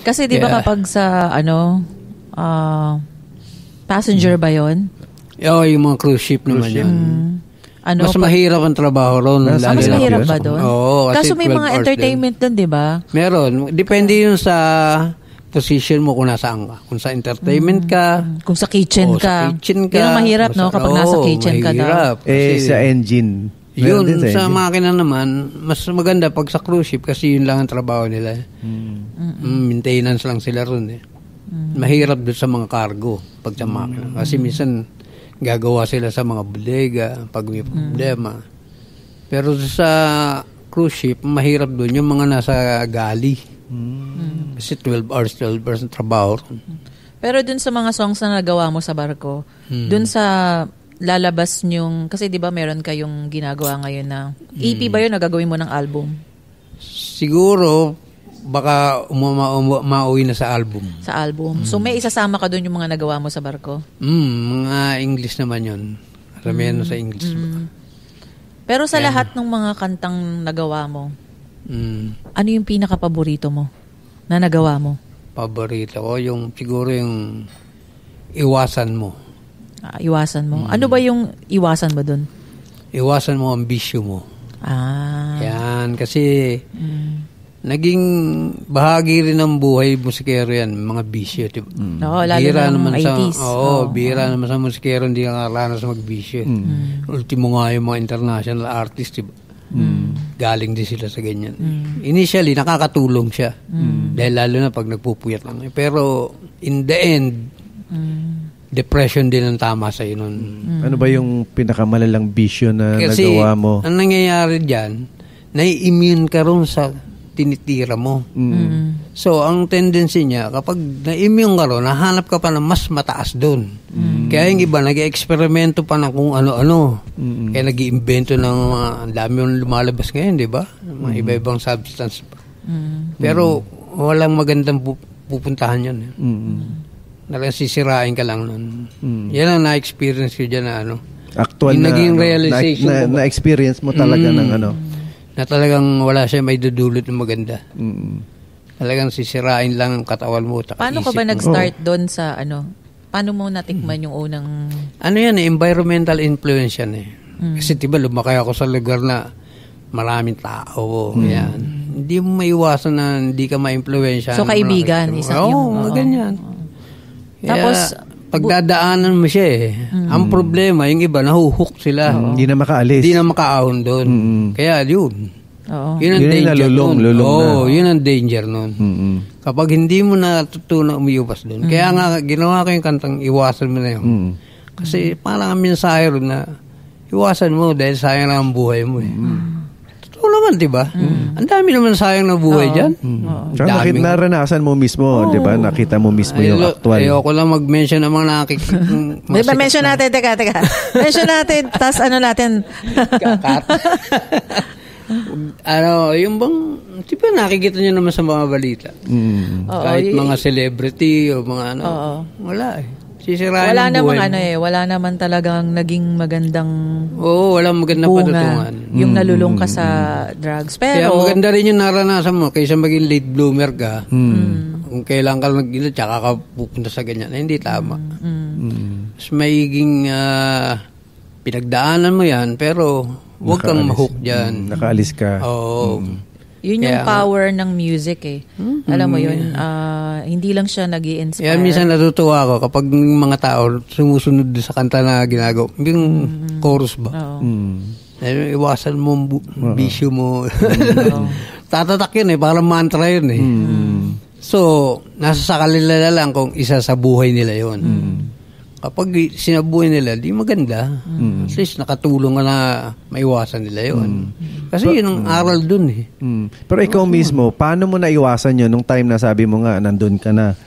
Kasi di ba kapag sa passenger ba yun? Yung mga cruise ship naman yan. Mas mahirap ang trabaho ron. Mas mahirap ba doon? Kaso may mga entertainment doon, di ba? Meron. Depende yun sa position mo kung nasaan ka. Kung sa entertainment ka. Kung sa kitchen ka. Sa kitchen ka. Yun ang mahirap, no? Kapag nasa kitchen ka daw. Sa engine. Yun, sa makina naman, mas maganda pag sa cruise ship kasi yun lang ang trabaho nila. Maintenance lang sila ron Mahirap doon sa mga cargo pag sa makina. Kasi minsan gagawa sila sa mga bodega pag may problema. Pero sa cruise ship, mahirap doon yung mga nasa galley. Kasi 12 hours ng trabaho. Pero doon sa mga songs na nagawa mo sa barko, doon sa lalabas nyong, kasi di ba meron kayong ginagawa ngayon na EP ba yun na gagawin mo ng album? Siguro baka mauwi na sa album. Sa album. So may isasama ka doon yung mga nagawa mo sa barko? Mga English naman yun. Karamihan sa English. Pero sa lahat ng mga kantang nagawa mo, ano yung pinaka-paborito mo na nagawa mo? Paborito ko, siguro yung iwasan mo. Iwasan mo. Ano ba yung iwasan mo dun? Iwasan mo ang bisyo mo. Yan, kasi naging bahagi rin ng buhay musikero yan, mga bisyo. Lalo ng 80s. Bihira naman sa musikero, hindi nakaranas magbisyo. Ultimo nga yung mga international artist, diba? Galing din sila sa ganyan. Initially, nakakatulong siya. Dahil lalo na pag nagpupuyat lang. Pero in the end, depression din ang tama sa nun. Ano ba yung pinakamalalang bisyo na nagawa mo? Kasi ang nangyayari dyan, nai-immune ka ron sa tinitira mo. So, ang tendency niya, kapag na-immune ka ron, nahanap ka pa ng mas mataas doon. Kaya yung iba, nag-eksperimento pa ng kung ano-ano. Kaya nag-iimbento ng ang dami yung lumalabas ngayon, di ba? Mga iba-ibang substance pa. Pero, walang magandang pupuntahan yan. Sisirain ka lang nun. Yan ang na-experience ko dyan na actual yung naging realization na-experience mo talaga ng na talagang wala siya may dudulot ng maganda. Talagang sisirain lang ang katawan mo. Paano ka ba nag-start doon sa paano mo natikman yung unang... yan environmental influence yan Kasi diba lumakay ako sa lugar na maraming tao. Yan. Hindi mo maiwasan na hindi ka ma-influensya. So kaibigan, ganyan. Kaya, pagdadaanan mo siya eh. Ang problema, yung iba, nahuhook sila. Hindi na makaalis. Hindi na makaahon doon. Kaya yun. Oo. Yun ang Yun yung danger nalulong, nun. lulong na. Oo, yun ang danger nun. Mm-mm. Kapag hindi mo natutunan umiwas doon. Kaya nga, ginawa ko yung kantang iwasan mo na yun. Kasi parang ang mensahe ron na iwasan mo dahil sayang lang ang buhay mo eh. Totoo naman, di ba? Ang dami naman sayang na buhay dyan. Tsaka naranasan mo mismo, di ba? Nakita mo mismo yung actual. Ayoko lang mag-mention ng mga nakikita. Di ba, mention natin, teka. Mention natin, tas ano natin. Yung bang, di ba nakikita nyo naman sa mga balita? Kahit mga celebrity o mga ano. Wala eh. Sisirain Wala ang buhay namang mo. wala naman talagang naging magandang Oo, walang magandang patutungan. yung nalulung ka sa drugs. Kaya Pero, maganda rin yung naranasan mo kaysa maging late bloomer ka. Kung kailan ka nag-ina, tsaka ka pupunta sa ganyan. Hindi tama. Mas maiging pinagdaanan mo yan, pero huwag kang mahook dyan. Nakaalis ka. Oo. yun yung power ng music eh. Alam mo yun, hindi lang siya nag-i-inspire. Kaya minsan natutuwa ako kapag mga tao sumusunod sa kanta na ginagawa. Yung chorus ba? Iwasan mo ang bisyo mo. Tatatak yun eh, parang mantra yun eh. So, nasa sa kanila na lang kung isa sa buhay nila yun. Kapag sinabuhay nila, di maganda. At least nakatulong ka na maiwasan nila yun. Kasi yun ang aral dun eh. Pero ikaw mismo, paano mo naiwasan yun nung time na sabi mo nga, nandun ka na,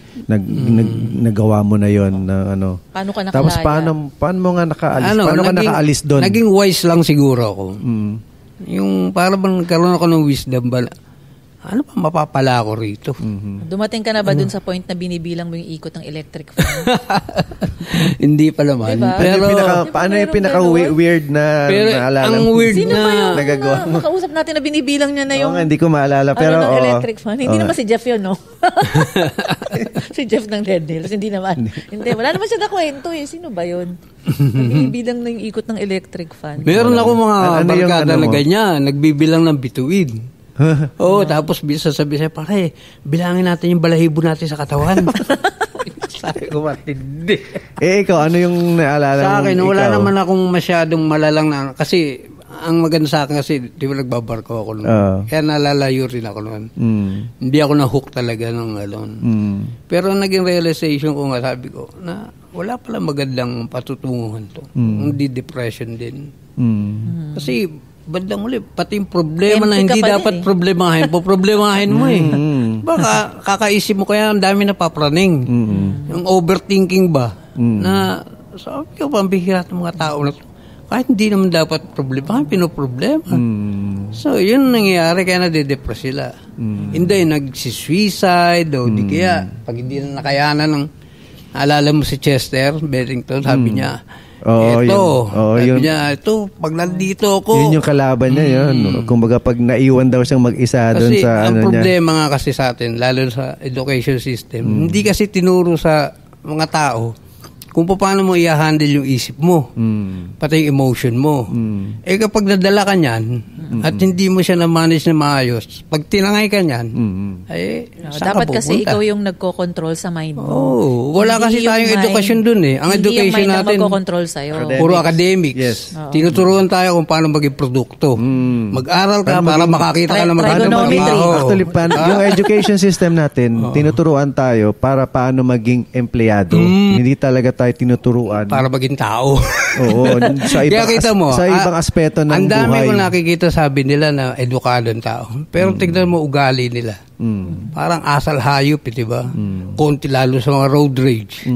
nagawa mo na yun na ano. Paano ka nakalaya? Tapos paano mo nga nakaalis? Paano ka nakaalis doon? Naging wise lang siguro ako. Yung para bang nagkaroon ako ng wisdom ba, ano pa mapapala ako rito? Dumating ka na ba dun sa point na binibilang mo yung ikot ng electric fan? Hindi pa naman. Diba? Pero, paano yung pinaka-weird na naalala ang mo? weird Sino ba yung nagagawa mo? makausap natin na binibilang niya na yung Hindi ko maalala. Pero, ng electric fan? Hindi naman si Jeff yun, no? Si Jeff ng Red Hills. Hindi naman. Hindi. Wala naman siya nakwento eh. Sino ba yun? Binibilang na yung ikot ng electric fan. meron ako mga barkada na ganyan. Nagbibilang ng bituin. Tapos sabi siya, pare, bilangin natin yung balahibo natin sa katawan. Sabi ko, matindi. Ikaw, ano yung naalala mo? Sa akin, wala naman akong masyadong malalang na, kasi, ang maganda sa akin kasi, di ba nagbabarko ako noon. Kaya nalalayo rin ako noon. Hindi ako na-hook talaga ng alon. Pero naging realization ko nga, sabi ko, na wala pala magandang patutunguhan to. Hindi depression din. Kasi, bandang uli, pati yung problema na hindi dapat problemahin, poproblemahin mo eh. Baka kakaisip mo kaya ang dami na papraning. Yung overthinking ba? Na sabi ko, pambihira ng mga tao na to. Kahit hindi naman dapat problemahin, pinoproblema. So, yun nangyayari kaya nade-depress sila. Hindi, nagsisuicide o di kaya, pag hindi na nakayanan ng, naalala mo si Chester Bennington, sabi niya, ito, pag nandito ako. Yun yung kalaban niya yun. Kumbaga pag naiwan daw siyang mag-isa doon sa ang ano niya. problema nga kasi sa atin, lalo sa education system, hindi kasi tinuro sa mga tao kung paano mo i-handle yung isip mo, pati yung emotion mo. Kapag nadala ka niyan, at hindi mo siya na-manage na maayos, pag tinangay ka niyan, saan dapat ka kasi pupunta? ikaw yung nagko-control sa mind mo. Wala kasi tayong edukasyon dun eh. Ang education hindi yung mind natin, ang magko-control sa'yo. puro academics. Yes. Tinuturuan tayo kung paano maging produkto. Mag-aral ka para makakita ka na magandang trabaho. Actually, yung education system natin, tinuturuan tayo para paano maging empleyado. Hindi talaga tayo tinuturuan para maging tao. Oo, sa ibang, Kaya kita mo, sa ibang aspeto ng ang dami buhay. ko nakikita, sabi nila na edukado ang tao. Pero tignan mo ugali nila. Parang asal hayop, di ba? Konti lalo sa mga road rage.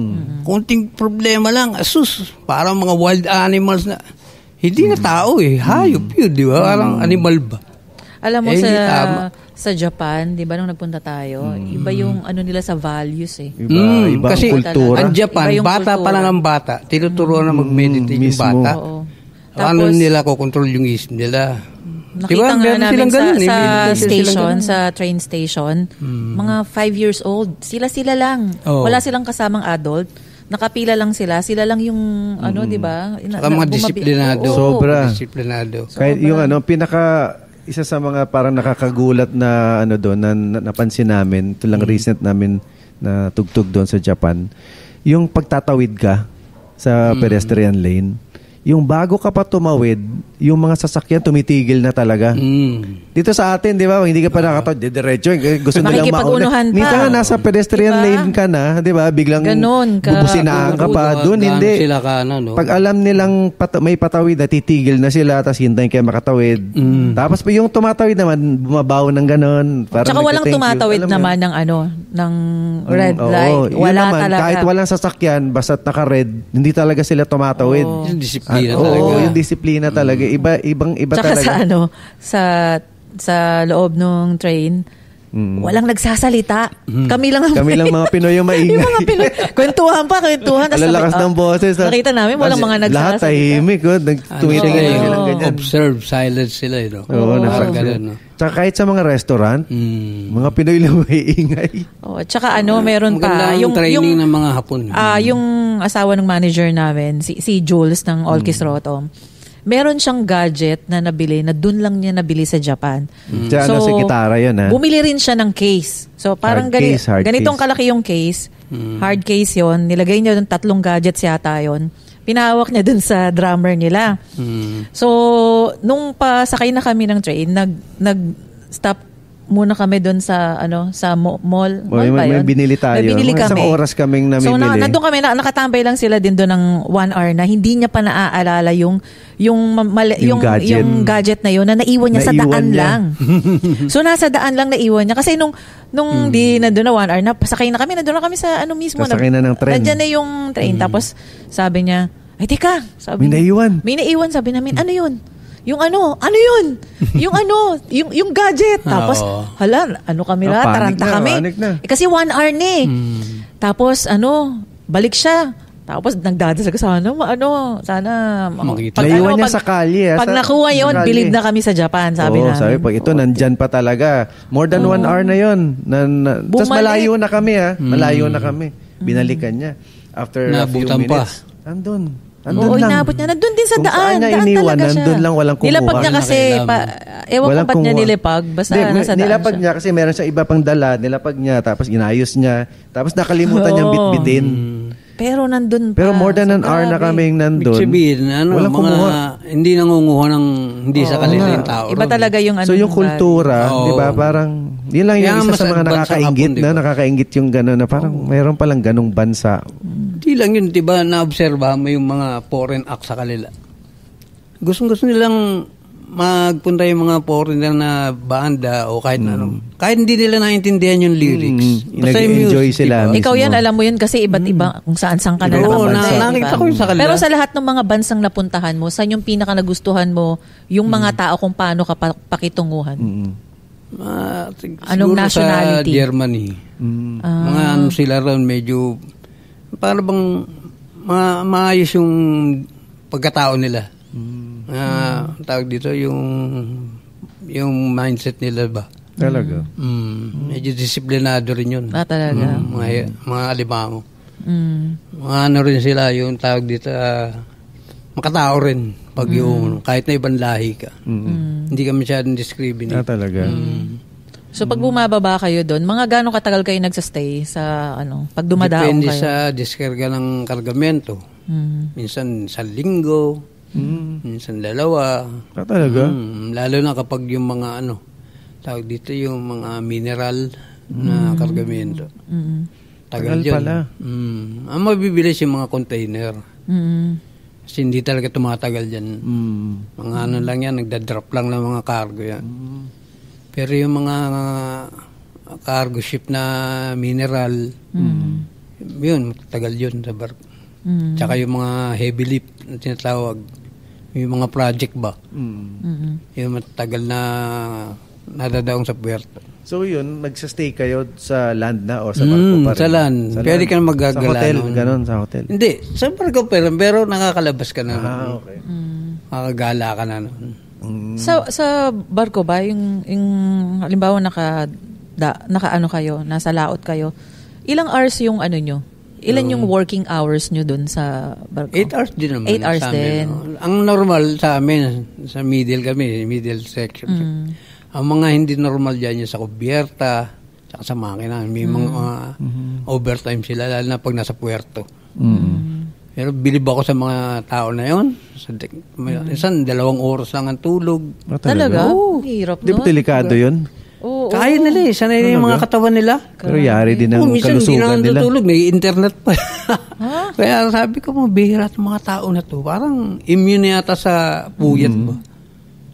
Konting problema lang, asus, parang mga wild animals na, hindi na tao eh, hayop yun, di ba? Parang animal ba? Alam mo sa Japan, di ba nung nagpunta tayo, iba yung ano nila sa values eh. Iba kasi ang kultura. ang Japan, bata pa lang ang bata, tinuturuan na mag-meditate yung bata. Oo. Ano nila kokontrol yung isip nila. Nakita nga namin sa station, sa train station, mga 5 years old, sila lang. Wala silang kasamang adult. Nakapila lang sila lang yung ano, di ba? Saka mga disiplinado. Sobra. Disiplinado. Kahit yung ano, isa sa mga parang nakakagulat na ano doon na napansin namin, ito lang recent namin na tugtog doon sa Japan. yung pagtatawid ka sa pedestrian lane, yung bago ka pa tumawid, yung mga sasakyan tumitigil na talaga. Dito sa atin, di ba? Hindi ka pa nakatawid, diretso. Gusto nilang mauna. Makikipag-unuhan pa. Minsan nga nasa pedestrian lane ka na, di ba? Biglang bubusinaan ka pa. Doon, hindi. Sila ka, no? Pag alam nilang may patawid na titigil na sila, tapos hintayin kayo makatawid. Tapos yung tumatawid naman, bumabaw ng ganon. Tsaka walang tumatawid naman ng red light. Wala naman, talaga. kahit walang sasakyan, basta't naka-red, hindi talaga sila tumatawid. Yung disiplina talaga. Oo, yung disiplina talaga. Iba Tsaka talaga. sa loob ng train, walang nagsasalita. Kami lang mga Pinoy yung maingay. Yung mga Pinoy. Kwentuhan. Lalakas ng boses. Nakita namin, walang mga nagsasalita. Lahat tahimik. Tumitingin lang ganyan. Observe silence sila. Oo, Tsaka kahit sa mga restaurant, mga Pinoy lang maiingay. Tsaka meron pa. Yung training ng mga Hapon. Yung asawa ng manager namin, si Jules ng Olkis Rotom, meron siyang gadget na nabili na dun lang niya nabili sa Japan. So, si Kitara yun, ha? Bumili rin siya ng case. So, parang ganitong kalaki yung case. Hard case yon. Nilagay niya dun 3 gadgets yata yon. Pinahawak niya dun sa drummer nila. So, nung pasakay na kami ng train, nag-stop muna kami doon sa mall. Mall ba yun? May binili tayo. May binili kami. Isang oras kaming namimili. So, nandun kami, nakatambay lang sila din doon ng 1 hour na hindi niya pa naaalala yung gadget na yun na naiwan niya sa daan lang. So, nasa daan lang naiwan niya. Kasi nung di nandun na 1 hour na, pasakay na kami, nandun na kami sa mismo. Pasakay na ng train. Nandiyan na yung train. Tapos, sabi niya, ay, teka. May naiwan. May naiwan. Sabi namin, ano yun? Yung ano yun? yung gadget. Tapos, kami na, taranta kami. Kasi 1 hour na eh. Tapos, balik siya. Tapos, nagdadasal ka sana, naiwan niya sa kalye. Pag nakuha yun, bilib na kami sa Japan, sabi namin. Sabi, pag ito, nandyan pa talaga. More than 1 hour na yun. Tapos malayo na kami, ha? Malayo na kami. Binalikan niya. After a few minutes. Andun. Oo, inabot niya. Nandun din sa Kung daan. Saan niya iniwan, nandun lang, walang kumuha. Nilapag niya kasi, ewan ko ba't niya nilipag. Basta nasa daan nilapag siya. niya kasi meron siyang iba pang dala. Nilapag niya, tapos inayos niya. Tapos nakalimutan niyang bitbitin. Pero nandun pa. Pero more than an hour na kaming nandun. Sabihin, walang kumuha. Hindi nangunguha ng hindi sa kanila yung tao. Iba talaga yung So yung kultura, di ba, parang, yun lang yung isa sa mga nakakaingit yung gano'n na parang mayroon palang ganong bansa. Di lang yun, di ba, naobserbahan mo yung mga foreign act sa kanila. Gusto nilang magpunta yung mga foreigner na banda o kahit ano. Kahit hindi nila naintindihan yung lyrics. Nag-enjoy sila. Ikaw yan, alam mo yun kasi iba't iba kung saan ka na nakapunta. Nakita ko yun sa kanila. Pero sa lahat ng mga bansang napuntahan mo, saan yung pinaka nagustuhan mo yung mga tao kung paano ka pakitunguhan? Anong nationality? Sa Germany. Mga sila ron medyo para bang maayos yung pagkatao nila. Tawag dito yung mindset nila ba? Talaga. Medyo disiplinado rin yun. Talaga. Mga alimango. Mga rin sila yung tawag dito makatao rin pag yung kahit na ibang lahi ka. Hindi ka masyadong discriminate. Talaga. So pag bumababa kayo doon, mga gano'ng katagal kayo nagsastay sa pag dumadaong Depende kayo? sa diskarga ng kargamento. Minsan sa linggo, minsan 2. Talaga? Lalo na kapag yung mga tawag dito yung mga mineral na kargamento. Tagal yun. Pala. Ang mabibilis yung mga container. Kasi hindi talaga tumatagal dyan. Mga lang yan, nagda-drop lang ng mga cargo yan. Pero yung mga cargo ship na mineral, yun, matagal yun sa barko. Tsaka yung mga heavy lift na tinatawag, yung mga project ba, yung matagal na nadadaong sa puerto. So yun, nagsastay kayo sa land na o sa barko pa rin? Sa land. Pwede ka na magagala. Sa hotel, ganun, sa hotel? Hindi, sa barko pero nakakalabas ka na. Okay. Makagala ka na nun. Sa barko ba, yung halimbawa naka kayo, nasa laot kayo, ilang hours yung nyo? Ilan yung working hours nyo dun sa barko? 8 hours din naman. 8 hours din. Ang normal sa amin, sa middle section. Ang mga hindi normal dyan yung sa kubyerta, tsaka sa makina. May mga overtime sila, lalo na pag nasa puerto. Pero bilib ako sa mga tao na yun. Isang 2 oras lang ang tulog. Talaga? Hirap Di ba nun. delikado yun? Oo. Kaya nila sanay na yung mga katawan nila. Pero yari din ang Minsan hindi kalusugan na nila. natutulog, may internet pa. Kaya sabi ko, mabihira at mga tao na to. Parang immune yata sa puyat ba.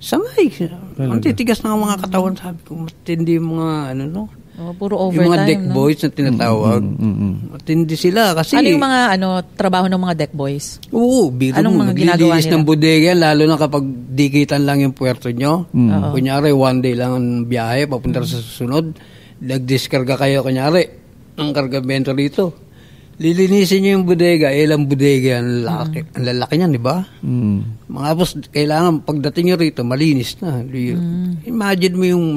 Sanay. Ang titigas ng mga katawan, sabi ko, matindi yung mga Puro yung overtime, mga deck no? boys na tinatawag. Matindi sila kasi... Ano yung mga trabaho ng mga deck boys? Oo, biro Anong mo. mga ginagawa Naglilinis nila? ng bodega, lalo na kapag dikitan lang yung puerto nyo. Kunyari, 1 day lang ang biyahe, papunta sa susunod. Nag-discarga kayo, kunyari, ang kargamento rito. Lilinisin nyo yung bodega, ilang bodega, ang lalaki niyan, di ba? Mga boss, kailangan pagdating nyo rito, malinis na. Imagine mo yung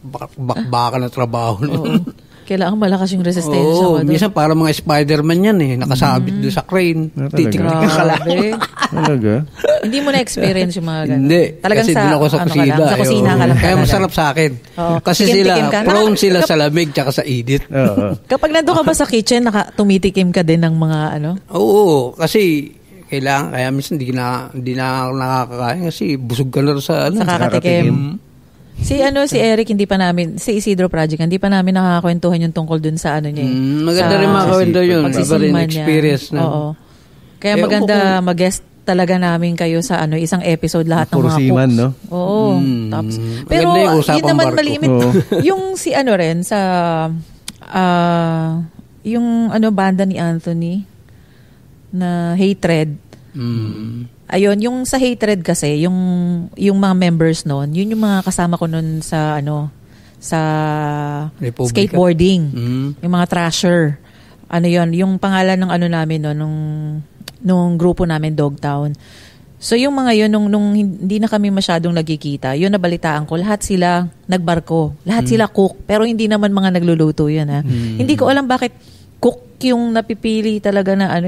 bakbaka na trabaho. Kailangan malakas yung resistensya. Oo, minsan para mga Spider-Man yan nakasabit doon sa crane. Titignan ka lang. Talaga? Hindi mo na-experience yung mga ganun. Hindi. Talagang kasi doon ako sa kusina. Sa kusina ka lang. Kaya masarap sa akin. Oo. Kasi Tikim-tikim ka. prone sila sa lamig tsaka sa init. Kapag nandun ka ba sa kitchen, tumitikim ka din ng mga Oo, kasi kailangan, kaya minsan hindi na ako nakakakain kasi busog ka na sa sa kakatikim. Si Eric, si Isidro Project, hindi pa namin nakakakwentuhan yung tungkol dun sa niya. Maganda rin makakawento yun. Iba rin pagsisiman experience niya. na. Oo. Kaya maganda mag-guest talaga namin kayo sa isang episode lahat ng mga Purusiman, cooks. no? Oo. Tops. Pero Maganda yung hindi usapang naman barko. malimit. Yung si rin sa yung banda ni Anthony na Hatred. Ayun, yung sa Hatred kasi, yung mga members noon, yun yung mga kasama ko noon sa sa Republika. skateboarding. Yung mga trasher. Yung pangalan ng namin nung grupo namin, Dogtown. So yung mga yun, nung hindi na kami masyadong nagkikita, yun nabalitaan ko, lahat sila nagbarko. Lahat sila cook, pero hindi naman mga nagluluto yun. Hindi ko alam bakit cook yung napipili talaga na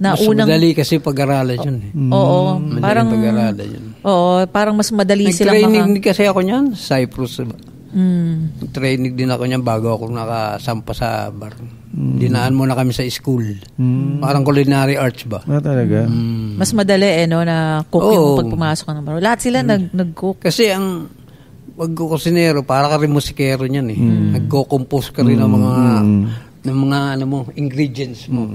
na mas unang madali kasi pag-aralan yun. Oo, parang pag-aralan yun. Oo, parang mas madali silang Nag-training din kasi ako niyan, Cyprus. Nag-training din ako niyan bago ako nakasampa sa bar. Dinaan muna kami sa school. Parang culinary arts ba? Talaga? mas madali na cook yung pag pumasok ka ng bar. Lahat sila nag-cook. Kasi ang pagkukusinero, para ka rin musikero niyan Nagko-compose ka rin ng mga ingredients mo.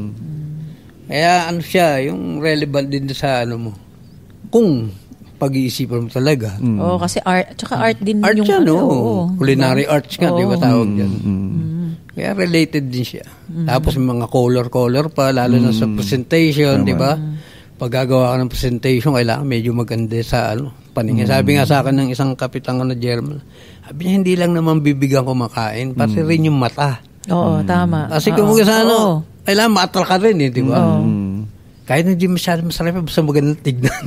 Kaya siya, yung relevant din sa mo. Kung pag-iisipan mo talaga. Oo, kasi art, tsaka art din Art yung siya, culinary arts nga, di ba tawag yan? Kaya related din siya. Tapos may mga color pa, lalo na sa presentation, di ba? Pag gagawa ka ng presentation, kailangan medyo maganda sa paningin. Sabi nga sa akin ng isang kapitang German, sabi niya, hindi lang naman bibigyan kumakain, pati rin yung mata. Oo, tama. Kasi kung sa kailangan ma-attract ka rin, di ba? Kahit hindi masyadong masarap, basta magandang tignan.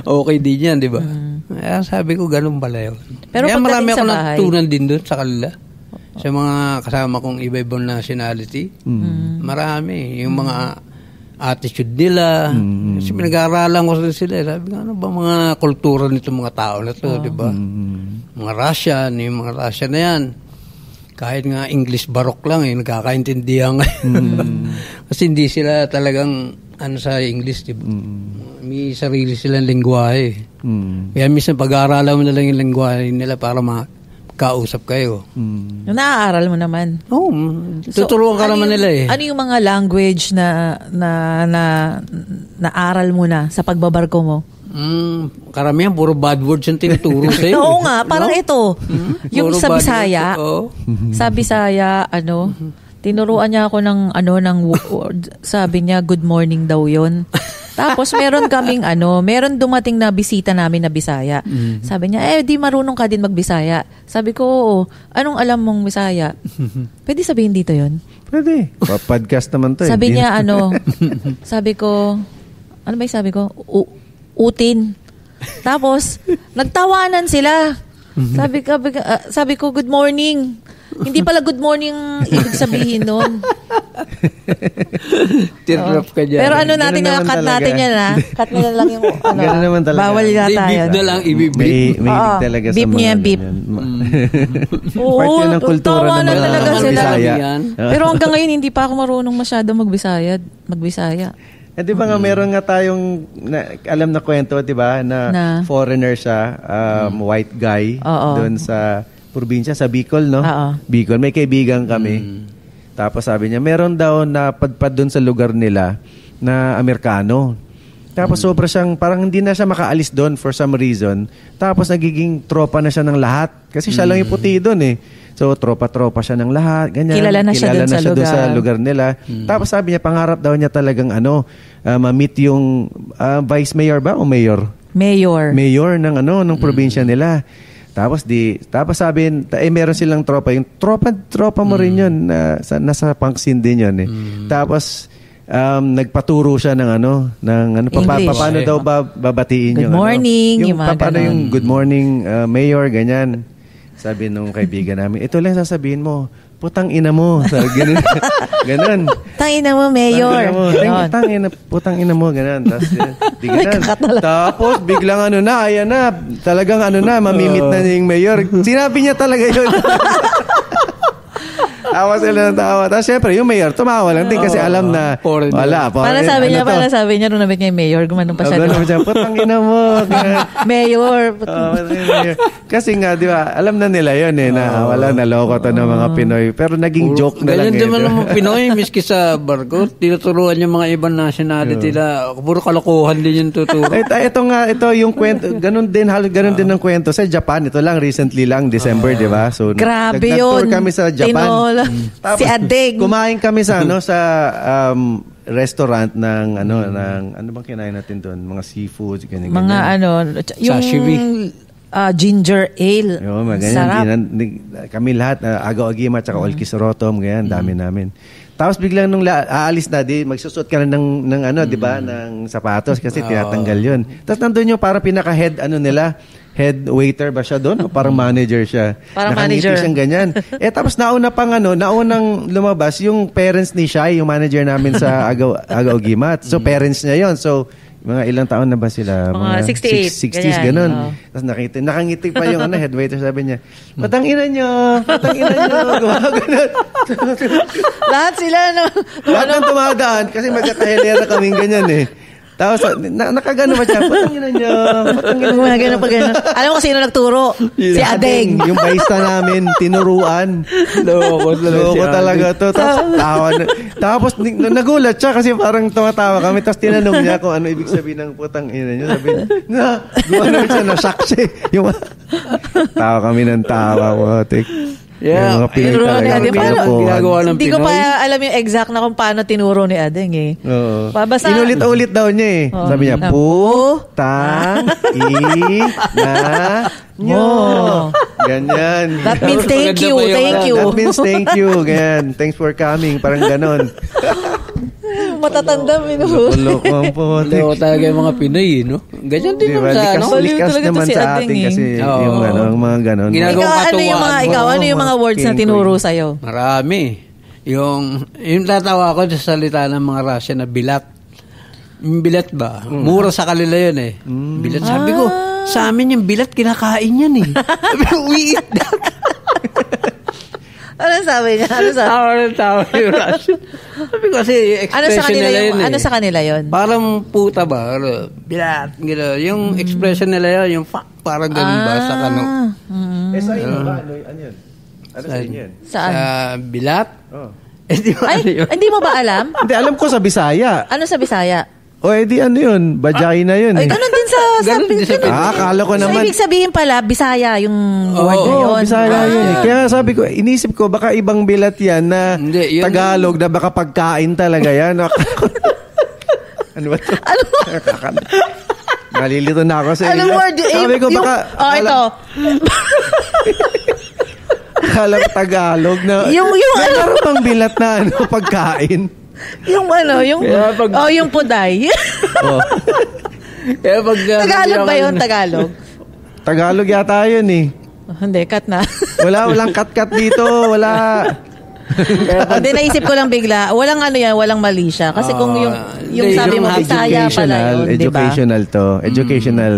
Okay din yan, di ba? Kaya sabi ko, ganun pala yun. Pero kaya marami ako bahay, natutunan din doon sa kanila. Sa mga kasama kong iba-ibang nationality. Marami. Yung mga attitude nila. Kasi pinag-aaralan ko sila. Sabi ko, ano ba mga kultura nito mga tao na to, di ba? Mga Russian, yung mga Russian na yan. Kahit nga English barok lang nagkakaintindihan kasi hindi sila talagang sa English, diba? May sarili silang lengguwahe. Kaya minsan pag-aaralan mo na lang yung lengguwahe nila para makausap kayo. Naaaral mo naman. Oo, tuturuan ka naman nila Ano yung mga language na naaral mo na sa pagbabarko mo? Karamihan, puro bad words yung tinuturo sa'yo. Oo nga, parang ito. Yung Puro sa bad Bisaya. words, Sa Bisaya, tinuruan niya ako ng word. Sabi niya, good morning daw yon. Tapos meron kaming meron dumating na bisita namin na Bisaya. Sabi niya, di marunong ka din magbisaya. Sabi ko, oo. Anong alam mong Bisaya? Pwede sabihin dito yon? Pwede. Podcast naman to. Sabi niya, sabi ko, ano ba yung sabi ko? Utin. Tapos, nagtawanan sila. Sabi ko, good morning. Hindi pala good morning ibig sabihin nun. Tirap ka dyan. Pero natin, cut natin yan Cut na lang yung Ganun naman talaga. Bawal yata Beep yan. na lang, ibibip. May talaga sa beep mga niya, beep. Oo, Part yun ng kultura tama ng na mga talaga sila. Bisaya. Yan. Pero hanggang ngayon, hindi pa ako marunong masyado magbisaya. Di ba nga meron nga tayong alam na kwento, di ba, na foreigner siya, white guy, doon sa probinsya, sa Bicol, no? Bicol. May kaibigan kami. Tapos sabi niya, meron daw na padpad doon sa lugar nila na Amerikano. Tapos sobra siyang, parang hindi na siya makaalis doon for some reason. Tapos nagiging tropa na siya ng lahat. Kasi siya lang yung puti doon eh. So, tropa-tropa siya ng lahat. Ganyan. Kilala na siya doon sa lugar nila. Tapos sabi niya, pangarap daw niya talagang ma-meet yung vice mayor ba o mayor? Mayor ng ng probinsya nila. Tapos sabi, meron silang tropa. Yung tropa mo rin yun. Nasa pangsin din yun eh. Tapos, nagpaturo siya ng paano daw babatiin good morning, yung paano yung good morning mayor, ganyan. Sabi nung kaibigan namin, ito lang sasabihin mo, putang ina mo. Ganun. Ganun. Putang ina mo, mayor. Putang ina mo, ganun. Tapos biglang ayan na, talagang mamimit na niya yung mayor. Sinabi niya talaga yun. Tawa sila ng tawa. Tapos syempre, yung mayor, tumawa lang din kasi alam na wala. Para sabi niya, nung nabit niya yung mayor, gumanong pa siya. Putang ina mo. Mayor. Kasi nga, di ba, alam na nila yun eh, na wala, naloko to ng mga Pinoy. Pero naging joke na lang. Ganyan naman ng mga Pinoy, miski sa barko, tinuturuan yung mga ibang nationality na puro kalokohan din yung tuturo. Ito yung kwento, ganun din ang kwento. Sa Japan, ito lang, recently lang, December, di ba? So, grabe yun. Nag-tour kami sa Japan. Tapos, si Adeg. Kumain kami sa restaurant ng ano bang kinain natin doon? Mga seafood, ganyan. Mga yung sashimi. Ginger ale. Sarap. Kami lahat, agaw-agima at olkis rotom, ganyan, dami namin. Tapos biglang nung aalis na, magsusot ka na ng di ba, ng sapatos kasi tinatanggal yun. Tapos nandun yung para pinaka-head, head waiter ba siya doon? O parang manager siya? Parang manager. Siyang ganyan. Tapos naunang lumabas yung parents ni Shai, yung manager namin sa Agaw-Gimat. So parents niya yon. So mga ilang taon na ba sila? Mga 68. 60s, ganun. Tapos nakangiti pa yung head waiter, sabi niya, patang ina nyo. Gumaganon. Lahat sila, Lahat ng tumadaan, kasi magkakahilera kaming ganyan eh. Tapos, nakagano ba siya? Patangin na niyo. Gumagano pa gano'n. Alam mo kung sino nagturo? Si Adeng. Yung baista namin, tinuruan. Loko talaga to. Tapos, nagulat siya kasi parang tumatawa kami. Tapos, tinanong niya kung ano ibig sabihin ng putang ina niyo. Sabi niya, gumano siya, na-shock siya. Tawa kami ng tawa. Watik. Yeah. Yung mga Pinoy ginagawa ng Pinoy. Hindi ko pa alam yung exact na kung paano tinuro ni Adeng eh. Oo. Basta, inulit-ulit daw niya eh. Sabi niya, putang ina nyo. Ganyan. That means thank you. That means thank you. Ganyan. Thanks for coming. Parang ganon. Matatanda minuhuli. Loko talaga yung mga Pinoy, no? Ganyan din naman sa, likas naman sa atin kasi yung mga ganon. Ano yung mga words na tinuro sa'yo? Marami. Yung tatawa ko sa salita ng mga Russia na bilat. Yung bilat ba? Mura sa kanila yun eh. Bilat. Sabi ko, sa amin yung bilat, kinakain yan eh. We eat that. Ano sabi niya? Tawa yung Russian. Sabi ko kasi expression nila yun eh. Ano sa kanila yun? Parang puta ba? Bilat. Yung expression nila yun, yung fuck, parang ganun ba sa kano. Sa inyo ba? Ano yun? Ano sa inyo yun? Saan? Sa bilat? Hindi mo ba alam? Hindi, alam ko sa Bisaya. Ano sa Bisaya? O edi ano yun? Vagina yun eh. Ay, ganun din sa akala ko naman. So, ibig sabihin pala, Bisaya yung word na yun. Bisaya yun eh. Kaya sabi ko, inisip ko, baka ibang bilat yan na Tagalog na baka pagkain talaga yan. Ano ba ito? Nalilito na ako sa Anong word? Sabi ko, baka... ito. Akala ko Tagalog na... Yung meron bang bilat na pagkain? Yung puday. Tagalog ba yun? Tagalog? Tagalog yata yun eh. Hindi, cut na. Walang cut-cut dito. Wala. Hindi, naisip ko lang bigla, walang walang mali siya. Kasi kung yung sabi mo, Bisaya pala yun, di ba? Educational to. Educational,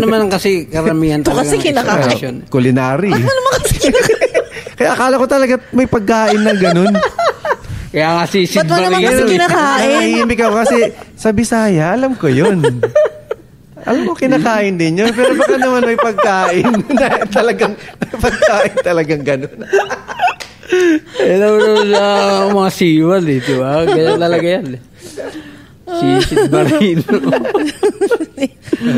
naman kasi karamihan Ito kasi expression. Culinary. Ano naman kasi Kaya akala ko talaga may pagkain na ganun. Kaya nga sisid ba't mo naman kasi kinakain? Nahihimik ako kasi sa Bisaya, alam ko yun. Alam mo, kinakain din yun. Pero baka naman may pagkain na talagang ganun. Alam mo na mga siwal di ba? Ganyan talaga yan. Sisid Marino.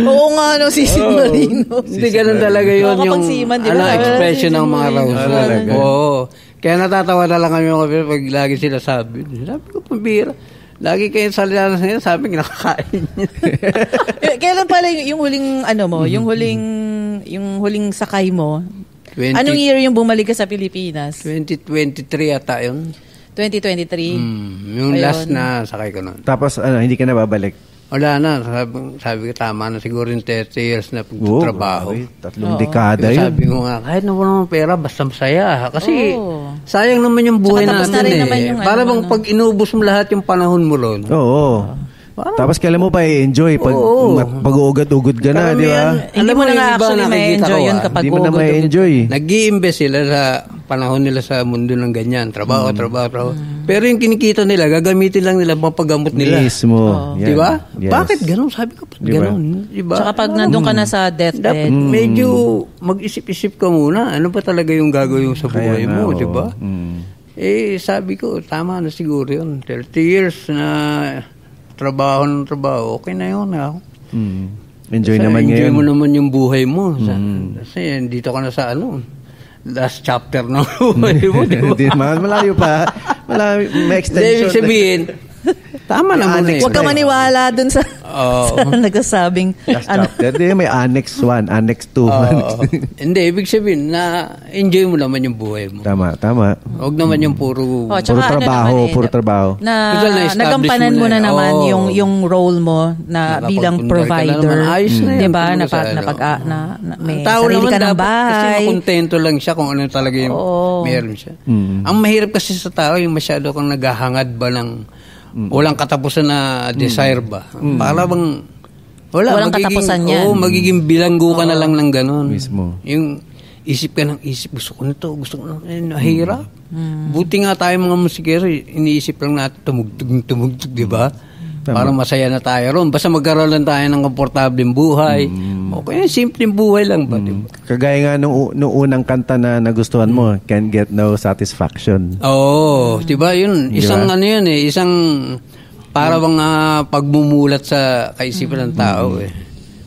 Oo nga, Sisid Marino. Hindi ganun talaga yun yung expression ng mga Rausal. Oo. Kaya natatawa na lang kami pag lagi sila sabi ko, pambira. Lagi kayo salita na sila, sabi kinakakain niya. Kailan pala yung huling, yung huling sakay mo? Anong year yung bumalik ka sa Pilipinas? 2023 ata yun. 2023? Yung last na sakay ko nun. Tapos hindi ka na babalik? Wala na. Sabi ko, tama na siguro yung 30 years na pagtrabaho. 3 dekada yun. Sabi ko nga, kahit na wala naman pera, basta masaya. Kasi sayang naman yung buhay natin Para bang pag inubos mo lahat yung panahon mo ron. Oo. Tapos kailan mo pa i-enjoy pag pag-uugad-ugod ka na, di ba? Hindi mo na nga actually ma-enjoy yun kapag hindi mo na ma-enjoy. Nag-i-invest sila sa panahon nila sa mundo ng ganyan. Trabaho. Pero yung kinikita nila, gagamitin lang nila papagamot nila. Mismo. Di ba? Yes. Bakit ganun? Sabi ko, ganun? Di ba? Tsaka pag nandun ka na sa deathbed. Dapat medyo mag-isip-isip ka muna. Ano ba talaga yung gagawin sa buhay mo? Di ba? Sabi ko, tama na siguro yun. 30 years na trabaho, okay na yun. Enjoy kasi naman ngayon. Enjoy mo naman yung buhay mo. Kasi dito ka na sa last chapter ng buhay mo. Diba? Malayo pa. May extension. Ibig sabihin, tama na muna. Huwag ka maniwala dun sa nagsasabing last chapter. May Annex 1, Annex 2. Hindi, ibig sabihin na enjoy mo naman yung buhay mo. Tama. Huwag naman yung puro trabaho. Na nagampanan mo na naman yung role mo na bilang provider. Diba? May sarili ka ng bahay. Kasi makontento lang siya kung ano talaga yung meron siya. Ang mahirap kasi sa tao, yung masyado kang naghahangad ba ng walang katapusan na desire ba? Para bang walang katapusan yan. Magiging bilanggo ka na lang ng gano'n. Mismo. Yung isip ka ng isip, gusto ko na, nahirap. Buti nga tayo mga musikero, iniisip lang natin tumugtog, di ba? Para masaya na tayo ron. Basta magkaroon lang tayo ng komportableng buhay. Okay, simpleng buhay lang ba? Diba? Kagaya nga nung unang kanta na nagustuhan mo, Can't Get No Satisfaction. Diba yun? Isang isang para bang pagmumulat sa kaisipan ng tao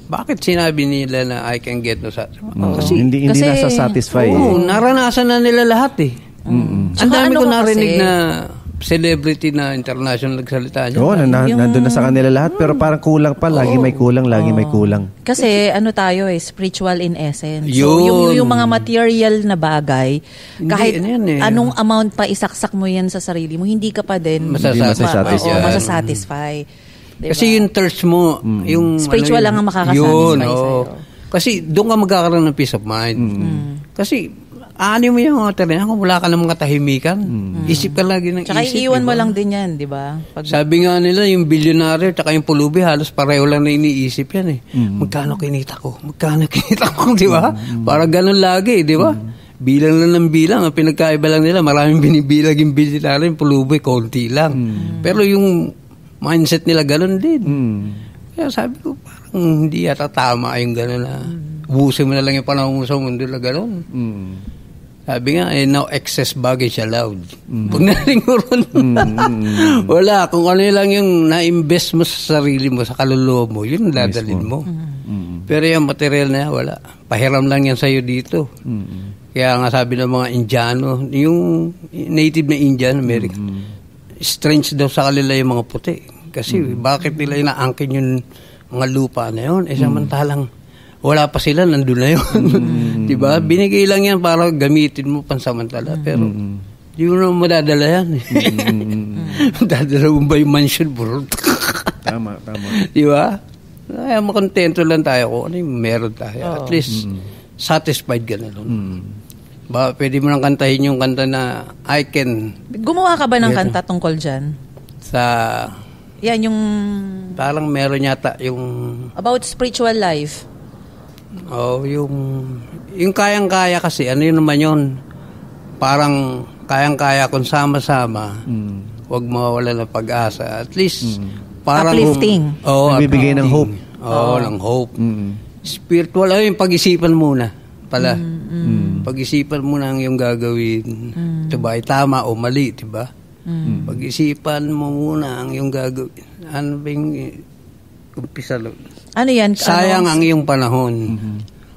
Bakit sinabi nila na I can get no satisfaction? Kasi hindi nasa-satisfy. Naranasan na nila lahat Ang dami ko narinig na celebrity na international nagsalita niya. Oo, nandun na sa kanila lahat pero parang kulang pa. Lagi may kulang. Kasi tayo spiritual in essence. So yung mga material na bagay, kahit anong amount pa isaksak mo yan sa sarili mo, hindi ka pa din masasatisfy. Diba? Kasi yung thirst mo, yung spiritual lang ang makakasatisfy sa'yo. Kasi doon ka magkakaroon ng peace of mind. Kasi ano mo yung kung wala ka namang katahimikan. Isip ka lagi ng tsaka isip. Tsaka iiwan mo lang din yan, di ba? Sabi nga nila, yung billionaire tsaka yung pulubi, halos pareho lang na iniisip yan Magkano kinita ko, di ba? Para ganun lagi, di ba? Bilang lang ng bilang. Ang pinagkaiba lang nila, maraming binibilang yung billionaire, yung pulubi, konti lang. Pero yung mindset nila ganun din. Kaya sabi ko, parang hindi yata tama yung ganun na busin mo na lang yung panahon mo sa mundo na ganun. Sabi nga, no excess baggage allowed. Pag naling mo ron, wala. Kung ano lang yung na-invest mo sa sarili mo, sa kaluluwa mo, yun dadalhin mo. Pero yung material na yan, wala. Pahiram lang yan sa'yo dito. Kaya nga sabi ng mga Indiano, yung native na Indian, American, strange daw sa kanila yung mga puti. Kasi bakit nila inaangkin yung mga lupa na yun? Samantalang wala pa sila, nandun na yun. Diba? Binigay lang yan para gamitin mo pansamantala. Pero, di mo naman madadala yan. Dadala mo ba yung mansion, bro? Tama. Diba? Kaya makontento lang tayo kung ano yung meron tayo. At least, satisfied ka na nun. Pwede mo nang kantahin yung kanta na I Can Gumawa ka ba ng kanta tungkol dyan? sa... Yan, yung Parang meron yata yung... about spiritual life. Yung kayang-kaya kasi, ano yun naman yun? Parang kayang-kaya kung sama-sama, huwag mawawala ng pag-asa. At least, parang... Uplifting. Nagbibigay ng hope. Ng hope. Spiritual, yung pag-isipan muna pala. Pag-isipan mo na ang iyong gagawin. Ito ba ay tama o mali, diba? Pag-isipan mo muna ang iyong gagawin. Ano ba yung umpisa? Ano yan? Sayang ang iyong panahon.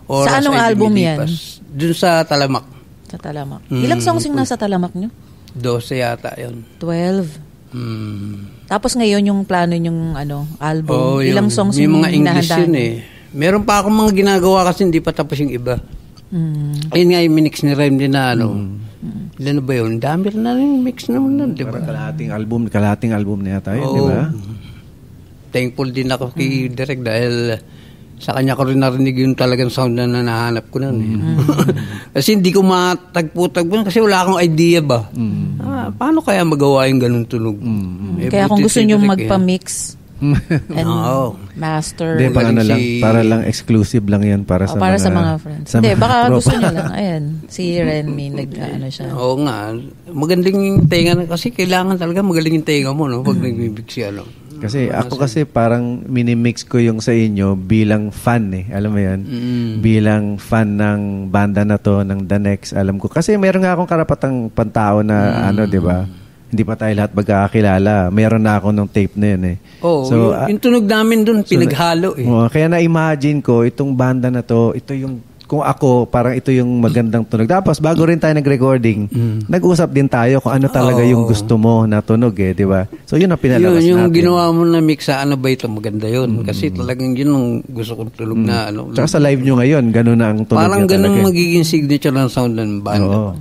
Sa anong album yan? Doon sa Talamak. Sa Talamak. Ilang songs yung nasa Talamak nyo? 12 yata yun. 12. Tapos ngayon yung plano yung album. Ilang songs may yung mga English yun eh. Meron pa akong mga ginagawa kasi hindi pa tapos yung iba. Ayun nga yung minix ni Rem din na ilan na ba yun? Dami na rin mix naman nun, di ba? Kalahating album na yata yun, di ba? Thankful din ako kay Derek dahil sa kanya ko rin narinig yung talagang sound na nahanap ko nun. Kasi hindi ko matagpo-tagpo kasi wala akong idea ba. Paano kaya magawa yung ganun tunog? Kaya kung gusto nyo magpa-mix and master. Hindi, para lang exclusive lang yan para sa mga friends. Hindi, baka gusto nyo lang. Ayan, si Renmi, siya. Oo nga. Magandang yung tenga kasi kailangan talaga magaling yung tenga mo, no? Pag nagbibig siya, no? Kasi ako kasi parang minimix ko yung sa inyo bilang fan alam mo yan? Bilang fan ng banda na to, ng The Next, alam ko. Kasi meron nga akong karapatang pantao na di ba? Hindi pa tayo lahat magkakakilala. Meron na ako ng tape na yun So, yung tunog namin dun, pinaghalo kaya na-imagine ko, itong banda na to, ito yung, kung ako, parang ito yung magandang tunog. Tapos, bago rin tayo nag-recording, nag-usap din tayo kung ano talaga yung gusto mo na tunog di ba? So, yun ang pinalabas natin. Yung ginawa mo na mix ano ba ito, maganda yun. Kasi talagang yun ang gusto kong tunog na Tsaka sa live nyo ngayon, gano'n na ang tunog parang niya talaga. Parang ganun magiging signature ng sound ng banda.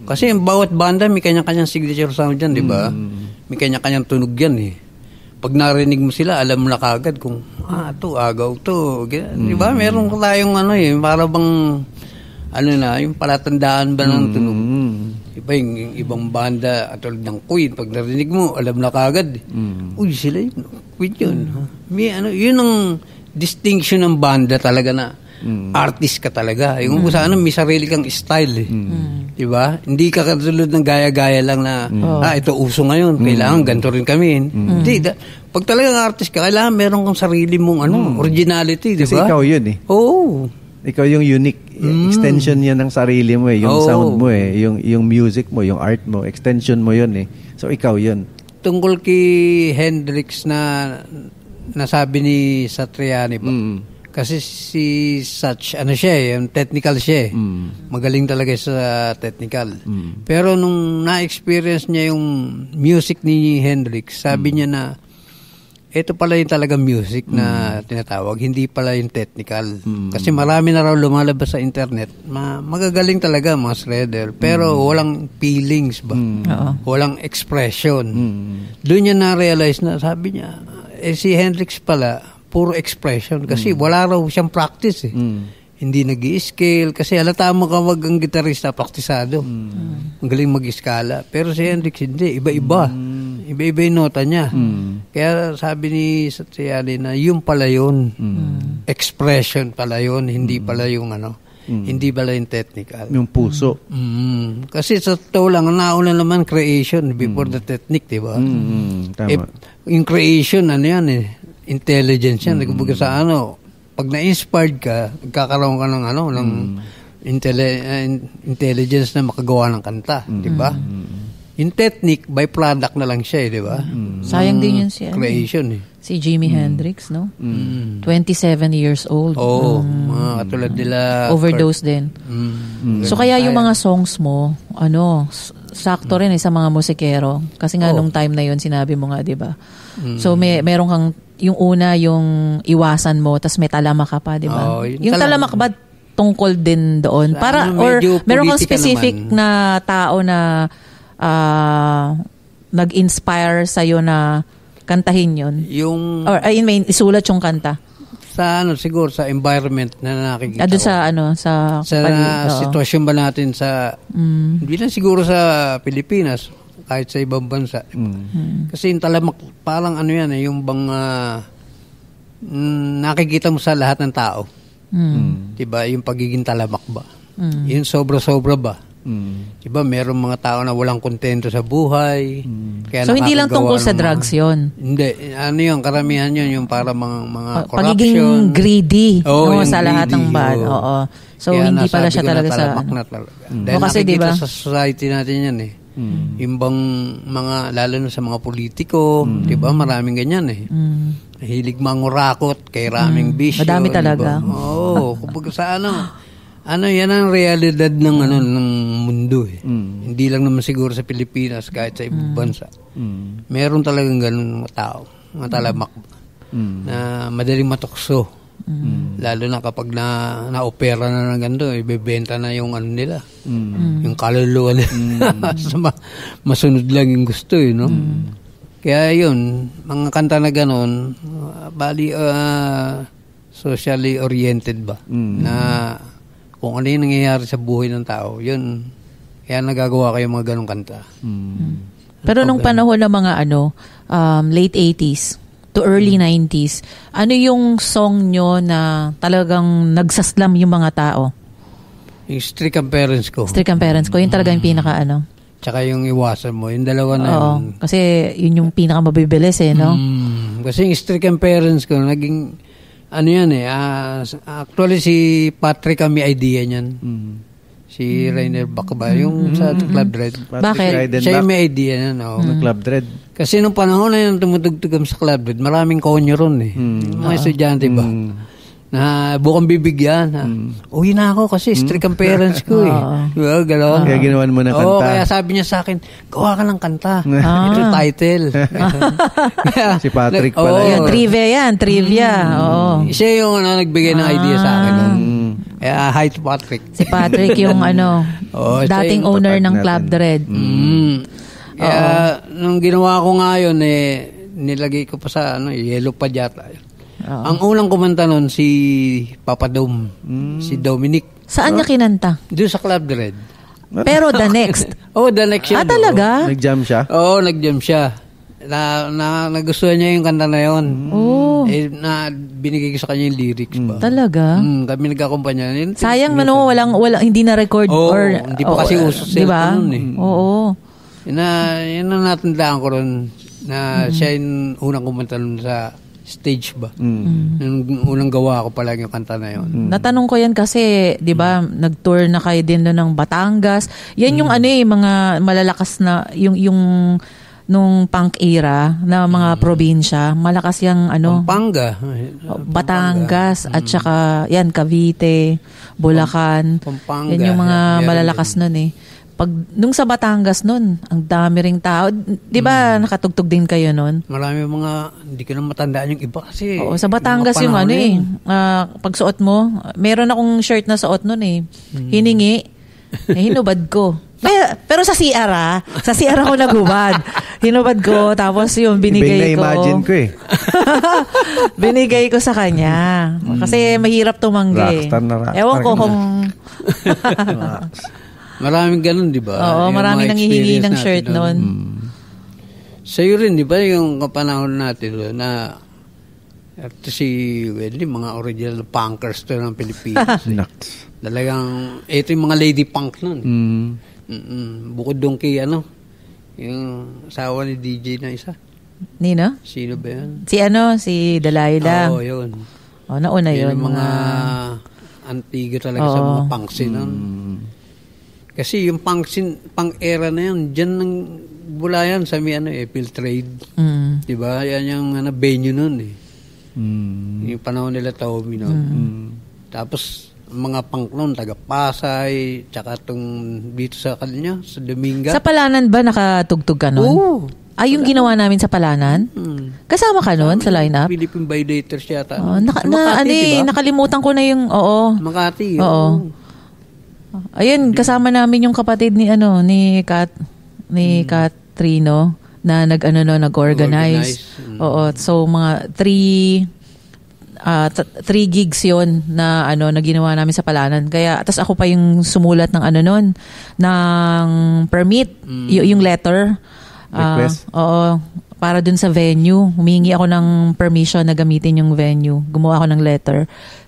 Kasi bawat banda may kanya-kanyang signature sound dyan, di ba? May kanya-kanyang tunog yan Pag narinig mo sila, alam mo na kagad kung, to agaw to. Di ba? Meron tayong para bang, yung palatandaan ba ng tunog. Iba yung ibang banda, tulad ng Queen, pag narinig mo, alam na kagad. Uy, sila yun. Queen yun. May, yun ang distinction ng banda talaga na artist ka talaga. Yung may sarili kang style diba? Hindi ka katulad ng gaya-gaya lang na ito uso ngayon, kailangan ganito rin kami. Hindi. Pag talagang artist ka, kailangan meron kang sarili mong originality, diba? Kasi ikaw yun Ikaw yung unique extension yan ng sarili mo yung sound mo yung music mo, yung art mo, extension mo yun So ikaw yun. Tungkol kay Hendrix na nasabi ni Satriani ba? Kasi si Satch, yung technical siya Magaling talaga sa technical. Pero nung na-experience niya yung music ni Hendrix, sabi niya na ito pala yung talagang music na tinatawag, hindi pala yung technical. Kasi marami na raw lumalabas sa internet, magagaling talaga mga shredder, pero walang feelings ba? Walang expression. Doon niya na-realize na, sabi niya, si Hendrix pala, puro expression kasi wala raw siyang practice Hindi nag-i-scale kasi halata mo kawag ang gitarista praktisado. Ang galing mag-iskala. Pero si Hendrix hindi, iba-iba. Iba-iba yung nota niya. Kaya sabi ni Satriani na yung pala yun. Expression pala yun, hindi pala yung hindi pala yung technical. Yung puso. Kasi sa totoo lang, nauna naman creation before the technique, di ba? Tama. Yung creation, yan intelligence yan. Kumbaga sa pag na-inspired ka, magkakaroon ka ng ng intelligence na makagawa ng kanta, di ba? Yung technique, byproduct na lang siya, di ba? Sayang din yun creation si Jimi Hendrix, no? 27 years old. Mga katulad nila. Overdose din. So kaya yung mga songs mo, sakto rin sa mga musikero. Kasi nga nung time na yun, sinabi mo nga, di ba? So meron kang yung una, yung iwasan mo, tas may talamak ka pa, di ba? Yung talamak ba tungkol din doon? Para, or meron kang specific na tao na nag-inspire sa'yo na kantahin yun? Or, isulat yung kanta? siguro sa environment na nakikita Doon ko. sa Sitwasyon ba natin sa hindi lang siguro sa Pilipinas, kahit sa ibang bansa. Kasi yung talamak parang yan yung bang nakikita mo sa lahat ng tao. Diba? Yung pagiging talamak ba? Yung sobra-sobra ba? Diba? Merong mga tao na walang kontento sa buhay. Kaya so hindi lang tungkol sa drugs yun? Hindi. Yun, karamihan yun, yung para mga corruption. Pagiging greedy sa lahat ng bad. Oo. Oo. So kaya hindi pala siya talaga sa... na talaga. Dahil kasi nakikita diba, sa society natin yan eh. Yung bang lalo na sa mga politiko, diba? Maraming ganyan eh. Hilig mangurakot, kay raming bisyo. Madami talaga. Diba? Oo. Kumbaga sa yan ang realidad ng mundo eh. Hindi lang naman siguro sa Pilipinas, kahit sa ibang bansa. Meron talagang ganun mga tao, mga talamak na madaling matukso. Lalo na kapag na-opera na ng ganito, ibebenta na yung nila. Yung kaluluwa nila. Masunod lang yung gusto eh, no? Kaya yun, mga kanta na gano'n, socially oriented ba? Na kung ano yung nangyayari sa buhay ng tao, yun, kaya nagagawa kayo mga ganong kanta. Pero nung panahon ng mga late 80s to early 90s, ano yung song nyo na talagang nagsaslam yung mga tao? Yung Strict ang Parents Ko. Strict ang Parents Ko, yun talaga yung pinaka Tsaka yung Iwasan Mo, yung dalawa na yun. Kasi yun yung pinaka mabibilis no? Kasi yung Strict ang Parents Ko, naging yan eh. Actually, si Patrick may idea niyan. Si Rainer Bach ba? Yung sa Club Dread. Bakit? Siya yung may idea niyan. Club Dread. Kasi nung panahon na yun tumutugtugam sa Club Dread, maraming konyo ron eh. Mga estudyante ba? Na bukang bibigyan. Uwi na ako kasi strict ang parents ko eh. Diba? Galaw. Kaya ginawan mo ng kanta. Oo, kaya sabi niya sa akin, gawa ka ng kanta. Ito title. Si Patrick pala. Yung trivia. Siya yung nagbigay ng idea sa akin. Kaya hi to Patrick. Si Patrick yung dating owner ng Club Dread. Kaya nung ginawa ko nga yun, nilagay ko pa sa Yellow Pad yata. Ang unang kumanta nun, si Papa Dom, si Dominic. Saan niya kinanta? Doon sa Club Dread. Pero the next? The next yun. Talaga? Nag-jam siya? Oo, nag-jam siya. Nagustuhan niya yung kanta na yun. Binigay ko sa kanya yung lyrics ba. Talaga? Kami nagkakumpanya. Sayang walang hindi na-record. Hindi pa kasi uso diba? Nun eh. Oo. Yun ang natandaan ko ron na siya yung unang kumanta nun sa stage ba? Yung unang gawa ko pala yung kanta na yun. Natanong ko yan kasi, di ba, nag-tour na kayo din doon ng Batangas. Yan yung mga malalakas na, yung nung punk era na mga probinsya, malakas yung Pampanga. Batangas, at saka yan, Cavite, Bulacan. Pampanga. Yan yung mga malalakas nun eh. Nung sa Batangas nun, ang dami ring tao. Di ba nakatugtog din kayo nun? Marami hindi ko na matandaan yung iba kasi. Oo, sa Batangas yung pagsuot mo, meron akong shirt na suot nun eh. Hiningi, hinubad ko. Pero sa CR sa CR ako nagubad. Hinubad ko, tapos yung binigay ko. Na-imagine ko eh. Binigay ko sa kanya. Kasi mahirap tumanggi. Rockstar na rockstar. Ewan ko kung... Maraming ganun, di ba? Oo, maraming nanghihingi ng shirt noon. Sa'yo rin, di ba, yung kapanahon natin na si Wendy, mga original punkers to ng Pilipinas. Talagang, ito yung mga lady punk nun. Bukod doon kay yung asawa ni DJ na isa. Nino? Sino ba yan? Si Delilah. Oo, yun. Nauna yun. Yung mga antigo talaga sa mga punks nun. Kasi yung pang-era na yun, dyan nang bulayan sa April Trade. Diba? Yan yung venue nun eh. Yung panahon nila Tommy nun. Tapos, mga punk nun, taga-Pasay, tsaka dito sa kanya, sa Dominga. Sa Palanan ba nakatugtog ka nun? Oo. Yung ginawa namin sa Palanan? Kasama ka nun sa lineup? Philippine Violators yata. Makati, diba? Nakalimutan ko na yung, Makati, oo. Ayun, kasama namin yung kapatid ni Katrino na nag-organize. Oo, so mga 3 3 gigs yon na na ginawa namin sa Palanan. Kaya tas ako pa yung sumulat ng noon ng permit, yung letter. Request? Oo, para dun sa venue. Humingi ako ng permission na gamitin yung venue. Gumawa ako ng letter.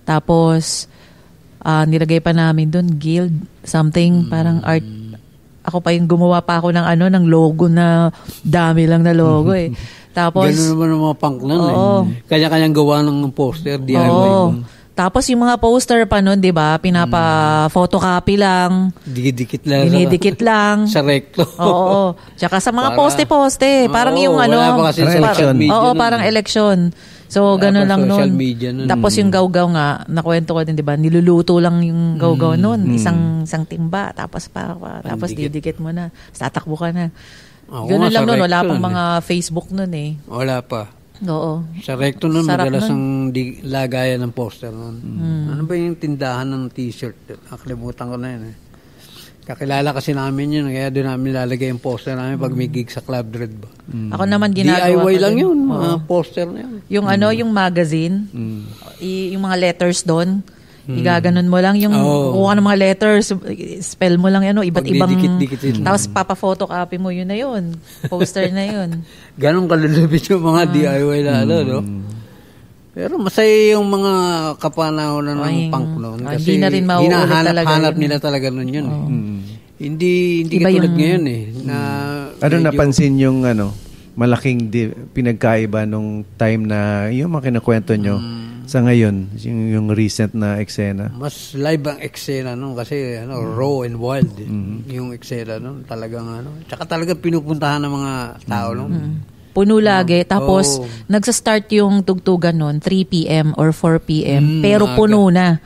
Tapos nilagay pa namin dun guild something parang art. Ako pa yung gumawa pa ako ng ng logo na dami lang na logo eh. Tapos Ganun naman ang mga punk nun Kanya-kanyang gawa ng poster, DIY. Oo. Tapos yung mga poster pa nun, di ba? Pinapa-photocopy lang. Dikit-dikit lang. Dinidikit lang. Sa recto. Oo. Tsaka sa mga poste-poste. Parang yung wala pa kasi sa election. media Oo, nun. parang election. So, Wala ganun pa lang social nun. media nun. Tapos yung gawgaw nga, nakwento ko din, di ba? Niluluto lang yung gawgaw nun. Isang timba. Tapos didikit mo na. Tatakbo ka na. Ganun lang nun. Wala pang mga Facebook nun eh. Wala pa. Oo. Sa recto nun, Sarap madalas nun. ang lagayan ng poster nun. Ano ba yung tindahan ng t-shirt? Nakalimutan ko na yun eh. Kakilala kasi namin yun, kaya doon namin lalagay yung poster namin pag may gig sa Club Dread ba. Ako naman ginagawa DIY ko lang din. yun, Oo. mga poster na yun. Yung yung magazine, yung mga letters doon, igaganon mo lang yung kuha ng mga letters, spell mo lang iba't ibang, Pagdidikit-dikit. tapos papa-photocopy mo, yun na yun. Poster na yun. Ganon kalulubit yung mga DIY lalo, no? Pero masaya yung mga kapanahon na ng punk noon. Kasi hindi na rin mauulit talaga hinahanap yun. nila talaga nun yun. Hindi Iba katulad yung- ngayon eh. Na Ano medyo- napansin yung malaking pinagkaiba nung time na yung mga kinukwento nyo sa ngayon, yung recent na eksena? Mas live ang eksena nun kasi raw and wild. Yung eksena nun talagang Tsaka talagang pinupuntahan ng mga tao nun. Puno lagi. Tapos, nagsa-start yung tugtugan nun, 3 p.m. or 4 p.m. Pero puno na.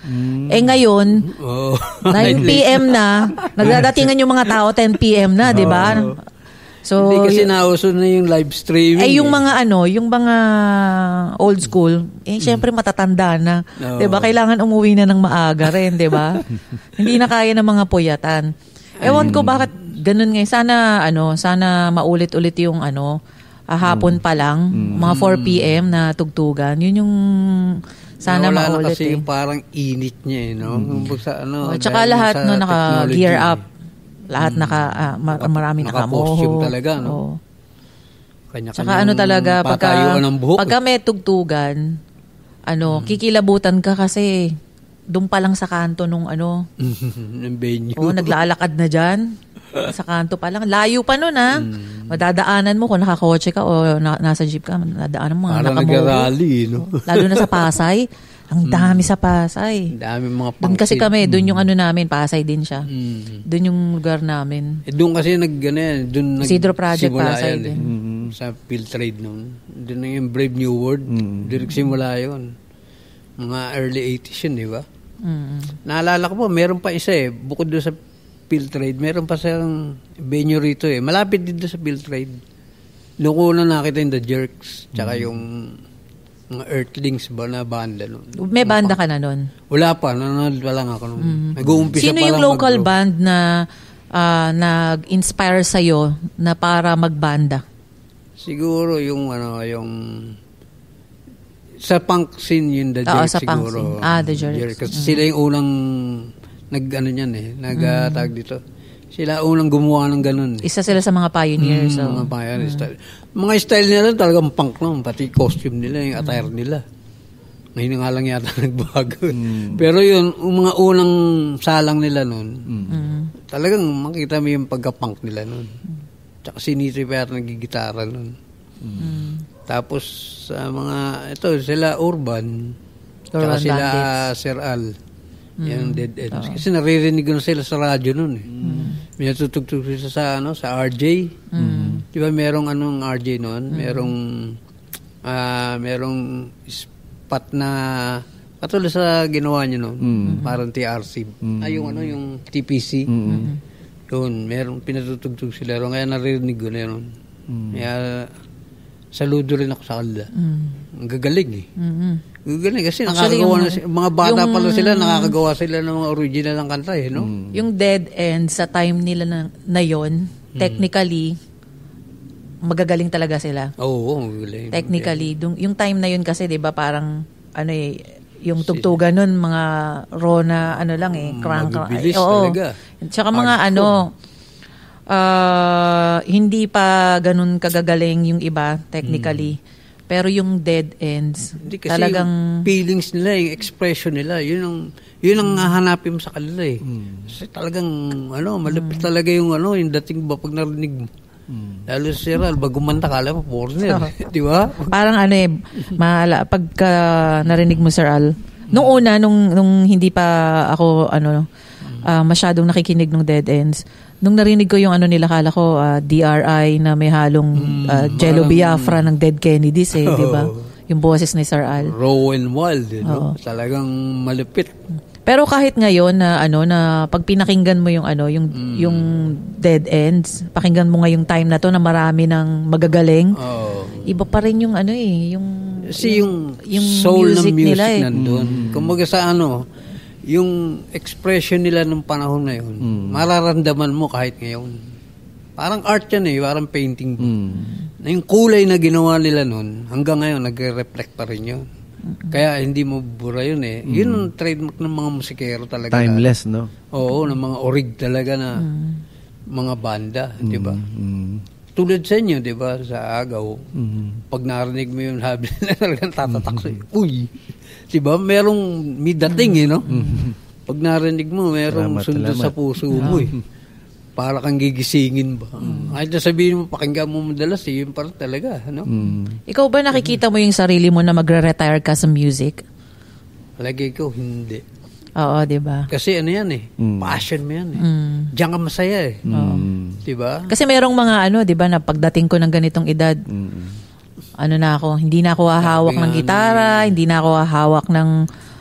Ngayon, Oh. 9 p.m. na, nagdadatingan yung mga tao, 10 p.m. na, di ba? So, Hindi kasi nauso na yung live streaming. yung mga yung mga old school, syempre matatanda na. Oo. 'Di ba? Kailangan umuwi na ng maaga rin, 'di ba? Hindi na kaya ng mga puyatan. Ewan ko bakit ganun ngayon. Sana maulit-ulit yung hapon pa lang, mga 4 p.m. na tugtugan. Yun yung sana Wala na maulit kasi yung parang init niya no? Sa, tsaka dahil lahat sa naka-gear technology. up. Lahat maraming Naka-costume nakamoho. talaga, no? Oo. Kanya-kanyang Tsaka talaga, patayuan ng buhok. pagka may tugtugan, kikilabutan ka kasi doon pa lang sa kanto nung ng venue. naglalakad na dyan. Sa kanto pa lang. Layo pa nun, ha? Madadaanan mo kung nakakotse ka o nasa jeep ka, madadaanan mo mga Parang nakamoho. nag-rally, no? Lalo na sa Pasay. Ang dami sa Pasay. Dami mga Doon kasi kami, doon yung namin, Pasay din siya. Mm. Doon yung lugar namin. Doon kasi doon Isidro Project, nagsimula Pasay yan, din. sa field trade noon. Doon na yung Brave New World. Doon nagsimula yun. Mga early 80s yun, di ba? Naalala ko po, meron pa isa bukod doon sa field trade, meron pa siyang venue rito Malapit din doon sa field trade. Noong una nakita yung The Jerks, tsaka yung mga Earthlings ba na banda noon. May banda ka na nun? Wala pa, nanonood pa lang ako noon. Nag-uumpisa Sino pa yung lang local mag-grow. band na nag-inspire sa'yo na para magbanda? Siguro yung sa punk scene yung The Oo, Jerks sa punk siguro. scene. The Jerks. Kasi sila yung unang nag-tag dito. Sila unang gumawa ng ganun. Isa sila sa mga pioneers. So. Mga pioneer style. Mga style nila talagang punk lang. Pati costume nila, yung attire nila. Ngayon nga lang yata nagbago. Pero yun, yung mga unang salang nila nun, talagang makita mo yung pagka-punk nila nun. Tsaka si Nitri pa yata nagigitara nun. Tapos sa sila Urban, tsaka sila Bandits. Sir Al, yung Dead Ends. Kasi naririnig ko na sila sa radyo nun May natutugtog sila sa RJ. Di ba merong RJ nun? Merong spot na katulad sa ginawa niyo nun. Parang TRC. Yung TPC. Yun, merong pinatutugtog sila ron. Kaya naririnig ko na yun. Kaya saludo rin ako sa kanila. Ang gagaling Gagaling kasi Actually, nakakagawa na mga bata pala sila, nakakagawa sila ng mga original ng kanta no? Yung Dead End sa time nila na yon, technically, magagaling talaga sila. Oo, gagaling. Technically, yung time na yun kasi 'di ba parang ano yung tugtugan nun, mga raw na ano lang crank. Mabibilis talaga. Tsaka mga hindi pa ganun kagagaling yung iba, technically. Pero yung dead ends, Hindi kasi talagang... yung feelings nila, yung expression nila, yun ang hahanapin mo sa kanila Kasi talagang, malapit talaga yung yung dating ba pag narinig mo. Lalo si Ral, bago manta kala mo, foreigner. Di ba? Parang pagka narinig mo, Sir Al, nung una, nung hindi pa ako, masyadong nakikinig ng dead ends, nung narinig ko yung nila, kala ko DRI na may halong Jello Biafra ng Dead Kennedys di ba? Yung boses ni Sir Al. Raw and wild, talagang malupit. Pero kahit ngayon na pag pinakinggan mo yung dead ends, pakinggan mo ngayong time na to na marami ng magagaling. Iba pa rin yung yung soul music ng music nila nandun. Kumbaga sa yung expression nila nung panahon na yun, mararamdaman mo kahit ngayon. Parang art yan parang painting. Na yung kulay na ginawa nila nun, hanggang ngayon, nagre-reflect pa rin yun. Kaya hindi mo bura yun Yun ang trademark ng mga musikero talaga. Timeless, no? Oo, ng mga orig talaga na mga banda, di ba? Tulad sa inyo, di ba, sa Agaw, pag narinig mo yung habi na talagang tatatak sa'yo, uy! Di ba, merong may dating, Pag narinig mo, merong sundot sa puso mo, Para kang gigisingin ba? Kahit na sabihin mo, pakinggan mo madalas, yun para talaga, Ikaw ba nakikita mo yung sarili mo na magre-retire ka sa music? Lagi ko, hindi. Oo, di ba? Kasi yan passion mo yan Diyan ka masaya Di ba? Kasi merong mga di ba, na pagdating ko ng ganitong edad, hindi na ako hahawak ng gitara, hindi na ako hahawak ng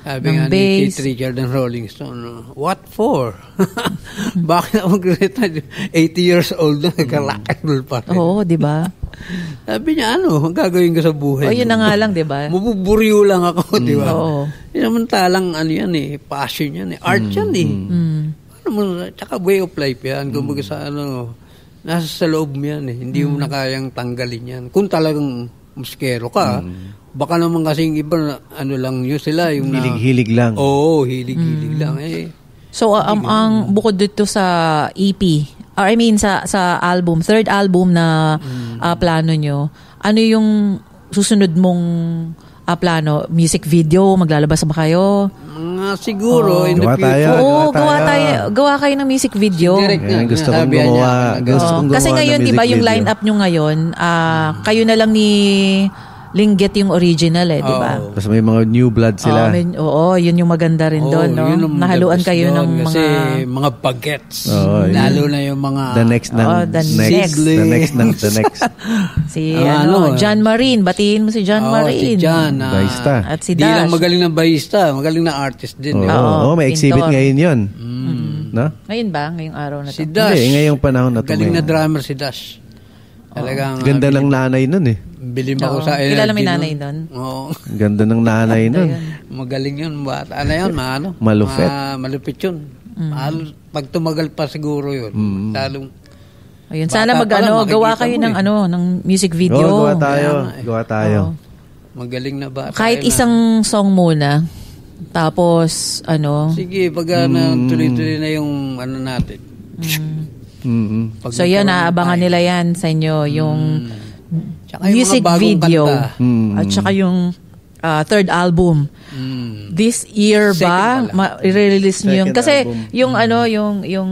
Sabi nga ni Keith Richards ng Rolling Stone, what for? Bakit ako mag-retire? 80 years old na, nagka-rock and roll pa rin. Oo, di ba? Sabi niya, ang gagawin ko sa buhay? Yun na nga lang, di ba? Mabuburiw lang ako, di ba? Oo. Yun naman talang, passion yan art yan Tsaka way of life yan. Kumbaga sa nasa sa loob mo yan Hindi mo na kayang tanggalin yan. Kung talagang musikero ka, baka naman kasing iba, lang yun sila. Yung hilig-hilig lang. Oo, hilig-hilig lang. So, ang bukod dito sa EP, or I mean sa album, third album na plano nyo, ano yung susunod mong plano? Music video? Maglalabas ba kayo? Siguro. Gawa tayo. Gawa kayo ng music video. Gusto kong gumawa. Kasi ngayon, di ba, yung lineup nyo ngayon, kayo na lang ni Linggit yung original di ba? Tapos may mga new blood sila. Yun yung maganda rin doon, no? Nahaluan kayo ng mga... Kasi mga bagets. Lalo na yung mga... The next. Si John Marin. Batiin mo si John Marin. Si John. Bahista. At si Di Dash. lang magaling na bahista. Magaling na artist din. May exhibit ngayon yun. No? Ngayon ba? Ngayong araw na to? Si Dash. Hindi, ngayong panahon na to. Galing na drummer si Dash. Talagang... Ganda ng nanay nun Bilim ako sa energy. Kilala mo yung nanay nun? Oo. Ganda ng nanay nun. Magaling yun. Bata na yun. Malupit. Malupit yun. Pag tumagal pa siguro yun. Lalong... Ayun, sana gawa kayo ng ng music video. Gawa tayo. Magaling na bata. Kahit isang song muna. Tapos, Sige, pag tuloy-tuloy na yung natin. So yan, naabangan nila yan sa inyo, yung music video at saka yung third album. This year ba i-release niyo yung kasi yung yung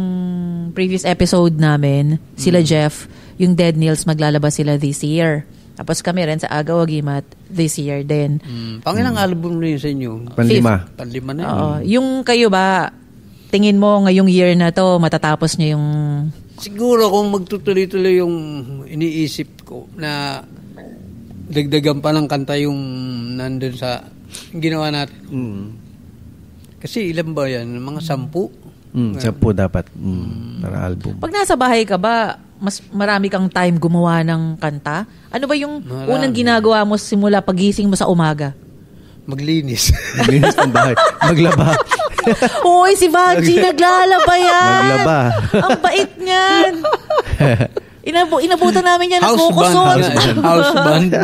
previous episode namin, sila Jeff, yung Dead Nails maglalabas sila this year. Tapos kami rin sa Agaw Agimat this year din. Pangilang album na yun sa inyo? Panlima na yun. Yung kayo ba, tingin mo ngayong year na to matatapos niyo yung... Siguro kung magtutuloy-tuloy yung iniisip ko na dagdagan pa ng kanta yung nandun sa ginawa natin. Kasi ilan ba yan? Mga 10? 10 dapat para album. Pag nasa bahay ka ba, mas marami kang time gumawa ng kanta? Ano ba yung unang ginagawa mo simula pagising mo sa umaga? Maglinis. Maglinis ng bahay. Maglaba. Uy, si Vanji, naglalaba yan. Maglaba. Ang bait niyan. Inabutan namin yan ng kukusot. House band.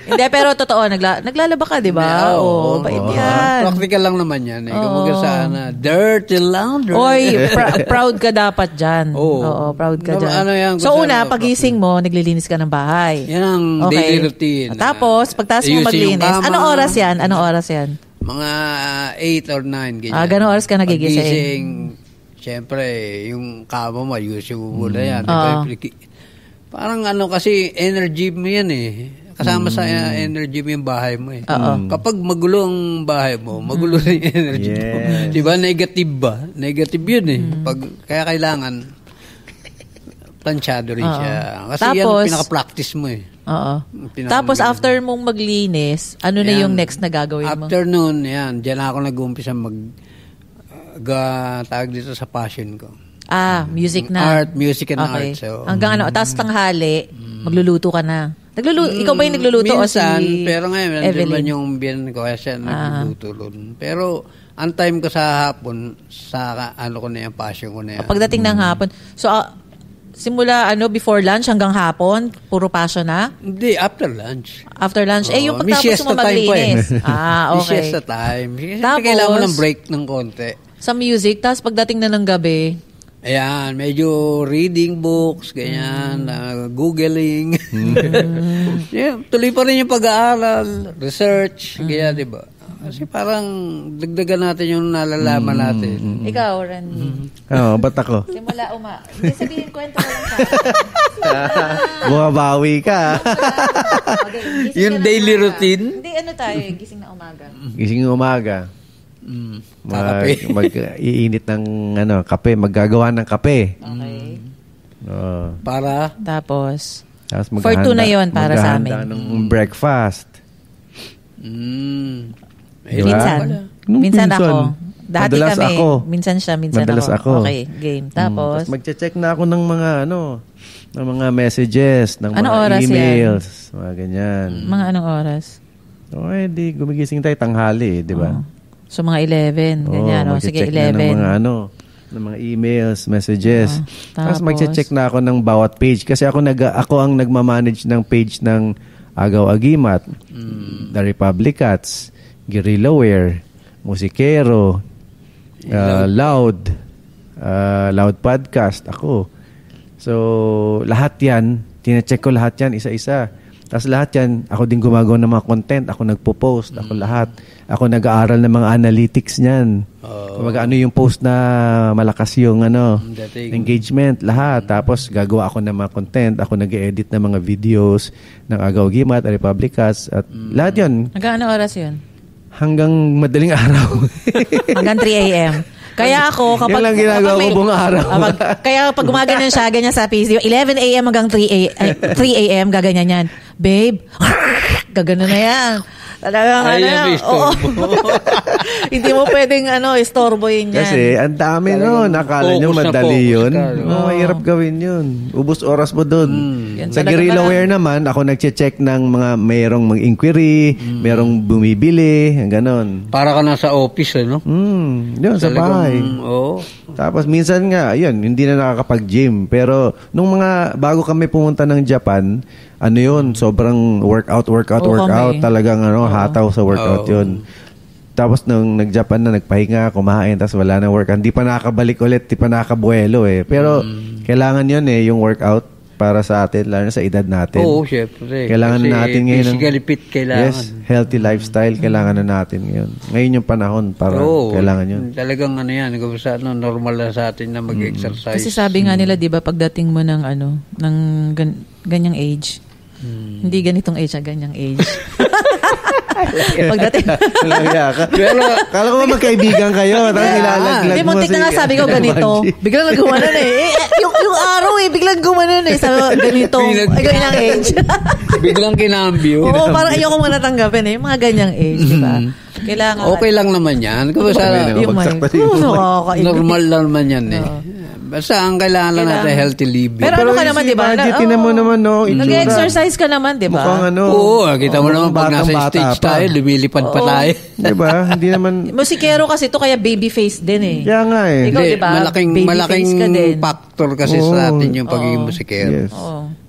Hindi, pero totoo, naglalaba ka, di ba? Oo, bait yan. Practical lang naman yan. Kumbaga sana, dirty laundry. Oy, proud ka dapat dyan. Oo. Proud ka dyan. Ano yan, So una, pagising mo, naglilinis ka ng bahay. Yan ang daily routine. Tapos, pagtaas mo maglinis, anong oras yan? Mga 8 or 9. Ganyan. Ganong oras ka nagigising? Pagising, siyempre, yung kama mo, ayusin mo muna yan. Diba? Parang kasi energy mo yan Kasama sa energy mo yung bahay mo Kapag magulo ang bahay mo, magulo rin yung energy mo. Diba? Negative ba? Negative yun kaya kailangan planchado rin siya. Kasi tapos, yan pinaka-practice mo Tapos after mong maglinis, ano na yung next na gagawin mo? Afternoon, yan. Diyan ako nag-umpisa tawag dito sa passion ko. Music na. Music and art. So, hanggang tapos tanghali, magluluto ka na. Ikaw ba yung nagluluto minsan, o si pero ngayon, Evelyn? naman yung biyan ko kaya siya nagluluto ron. Pero, ang time ko sa hapon, sa ko na yan, passion ko na yan. Pagdating ng hapon, so, simula before lunch hanggang hapon, puro passion na? Hindi, after lunch. After lunch. Yung pagtapos mo maglinis. Okay. May siesta time. Tapos, kailangan mo ng break ng konti. Sa music, tapos pagdating na ng gabi, ayan, medyo reading books, ganyan, googling. Tuloy pa rin yung pag-aaral, research, ganyan, di ba? Kasi parang dagdagan natin yung nalalaman natin. Ikaw, Randy. Ba't ako? Simula Hindi sabihin, kwento mo lang sa Bumabawi ka. Yung daily routine? Hindi, tayo, gising na umaga. Gising na umaga. Iinit ng kape, maggagawa ng kape. Okay. Para? Tapos maghahanda, for two na yon para sa amin. Maghahanda ng breakfast. Minsan. Minsan ako. Dati madalas kami. Ako. Minsan siya, minsan madalas ako. Okay, game. Tapos magche-check na ako ng mga ng mga messages, ng mga emails, mga ganyan. Mga anong oras? Di gumigising tayo tanghali, di ba? So, mga 11, ganyan. Sige, 11. Na ng mga emails, messages. Tapos magche-check na ako ng bawat page. Kasi ako ang nagmamanage ng page ng Agaw Agimat, The Republicats, Guerrillaware, Musikero, Loud Podcast, ako. So, lahat yan, tine-check ko lahat yan, isa-isa. Tapos lahat yan, ako din gumagawa ng mga content. Ako nagpo-post. Ako lahat. Ako nag-aaral ng mga analytics niyan. Kumbaga, ano yung post na malakas yung engagement. Lahat. Tapos gagawa ako ng mga content. Ako nag-edit ng mga videos ng Agaw Gimat, Republicats. At lahat yun. Hanggang ano oras yun? Hanggang madaling araw. Hanggang 3 a.m. Kaya ako, kapag... Yan lang ginagawa ko buong araw. Kaya pag gumaganyan siya, ganyan sa PC, 11 a.m. hanggang 3 a.m. gaganyan yan. Babe, gagano na yan. Talagang hindi mo pwedeng istorbohin yan. Kasi ang dami nakala nyo madali yun. Mahirap gawin yun. Ubus oras mo dun. Sa Guerrillaware naman, ako nagche-check ng mga mayroong mga inquiry, mayroong bumibili, ganon. Para ka na sa office, no? Yun, sa bahay. Tapos minsan nga, yun, hindi na nakakapag-gym. Pero nung bago kami pumunta ng Japan, sobrang workout. Talagang hataw sa workout yun. Tapos nung nag-Japan na, nagpahinga, kumain, tapos wala na workout. Hindi pa nakabalik ulit, hindi pa nakabuelo Pero kailangan yun yung workout para sa atin, lalo na sa edad natin. Oo, syempre. Kailangan na natin ngayon. Physically fit kailangan. Yes, healthy lifestyle, kailangan na natin ngayon. Ngayon yung panahon para kailangan yun. Talagang yan, normal na sa atin na mag-exercise. Kasi sabi nga nila, di ba, pagdating mo ng ng ganyang age, hindi ganitong age, ganyang age. Pagdating. Pero, kala ko magkaibigan kayo. Tapos nilalaglag mo. Muntik na nga sabi ko ganito. Biglang naggumanon yung araw biglang gumanon Sabi ko, ganito. Ganyang age. Biglang kinambyo. Oo, parang ayoko muna tanggapin Mga ganyang age, diba? Kailangan. Okay lang naman yan. Normal lang naman yan Basta ang kailangan lang natin healthy living. Pero ano ka naman, di ba? Tinan mo naman, nag-exercise ka naman, di ba? Mukhang Oo, kita mo naman pag nasa stage tayo, lumilipad pa tayo. Di ba? Hindi naman... Musikero kasi to kaya baby face din Kaya nga Ikaw, di ba? Malaking factor kasi sa atin yung pagiging musikero. Yes.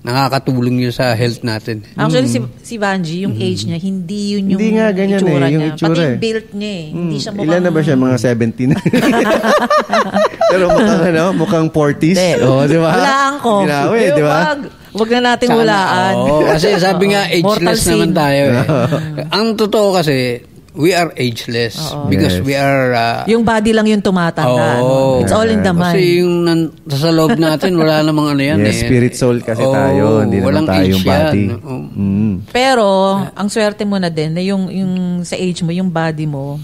nakakatulong yun sa health natin. Actually, si Vanji, yung age niya, hindi yun yung Hindi nga ganyan itsura yung niya. itsura Pati eh. yung build niya eh. Hindi siya mukhang... Ilan na ba siya? Mga 17? Pero mukhang 40s. Di ba? Hulaan ko. Grabe, di ba? Wag na natin hulaan. Kasi sabi nga, ageless naman tayo eh. Ang totoo kasi, we are ageless because we are... yung body lang yung tumatanda. It's all in the mind. Kasi yung sa loob natin, wala namang ano yan. Spirit soul kasi tayo. Hindi naman tayo yung body. Pero, ang swerte mo na din, na yung sa age mo, yung body mo,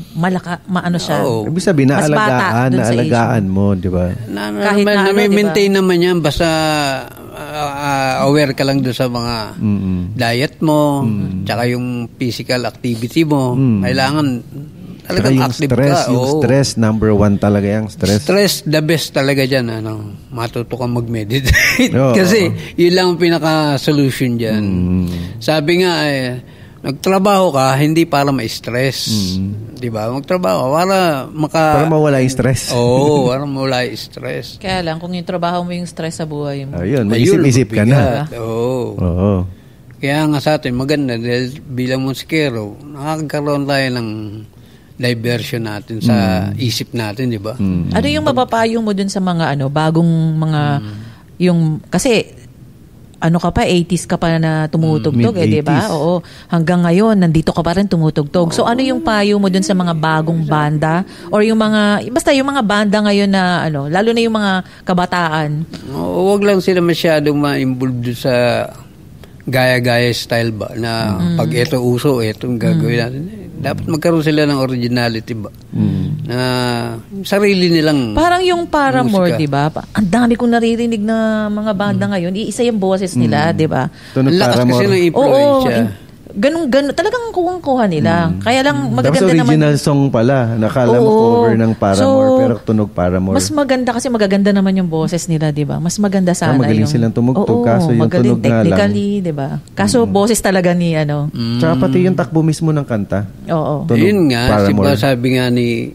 maano siya. Ibig sabihin, naalagaan mo, di ba? Kahit na maintain naman yan, basta aware ka lang doon sa mga diet mo, tsaka yung physical activity mo. Kailangan talagang active stress, ka. Yung stress, number 1 talaga yung stress. Stress, the best talaga dyan. Matuto kang mag-meditate. Kasi yun lang ang pinaka-solution dyan. Sabi nga, nagtrabaho ka, hindi para ma-stress. Diba? Magtrabaho para para mawala yung stress. Para mawala yung stress. Kaya lang, kung yung trabaho mo yung stress sa buhay mo. Ayun, mag-isip-isip ka na. Oo. Kaya nga sa atin, maganda dahil bilang musikero, nakakaroon tayo ng diversion natin sa isip natin, di ba? Ano yung mapapayo mo dun sa mga bagong mga yung kasi ano ka pa 80s ka pa na tumutugtog di ba? Oo. Hanggang ngayon nandito ka pa rin tumutugtog. So ano yung payo mo dun sa mga bagong banda or yung mga basta yung mga banda ngayon na lalo na yung mga kabataan? Huwag lang sila masyadong ma-involve sa gaya-gaya style ba na pag ito uso, itong gagawin natin. Dapat magkaroon sila ng originality ba? Na sarili nilang parang yung Paramore, musika. di ba? Ang dami kong naririnig na mga banda ngayon. Iisa yung boses nila, di ba? Ang lakas kasi ng influensya. Ganun, talagang kuwang-kuha nila. Kaya lang magaganda Tapos naman. original song pala. Nakala mo cover ng Paramore, pero tunog Paramore. Mas maganda kasi magaganda naman yung boses nila, di ba? Mas maganda sana magaling silang tumugtog, kaso yung tunog nga lang. technically, di ba? Kaso boses talaga ni Tsaka pati yung takbo mismo ng kanta. Oo. Tunog Yun nga, Paramore. sabi nga ni,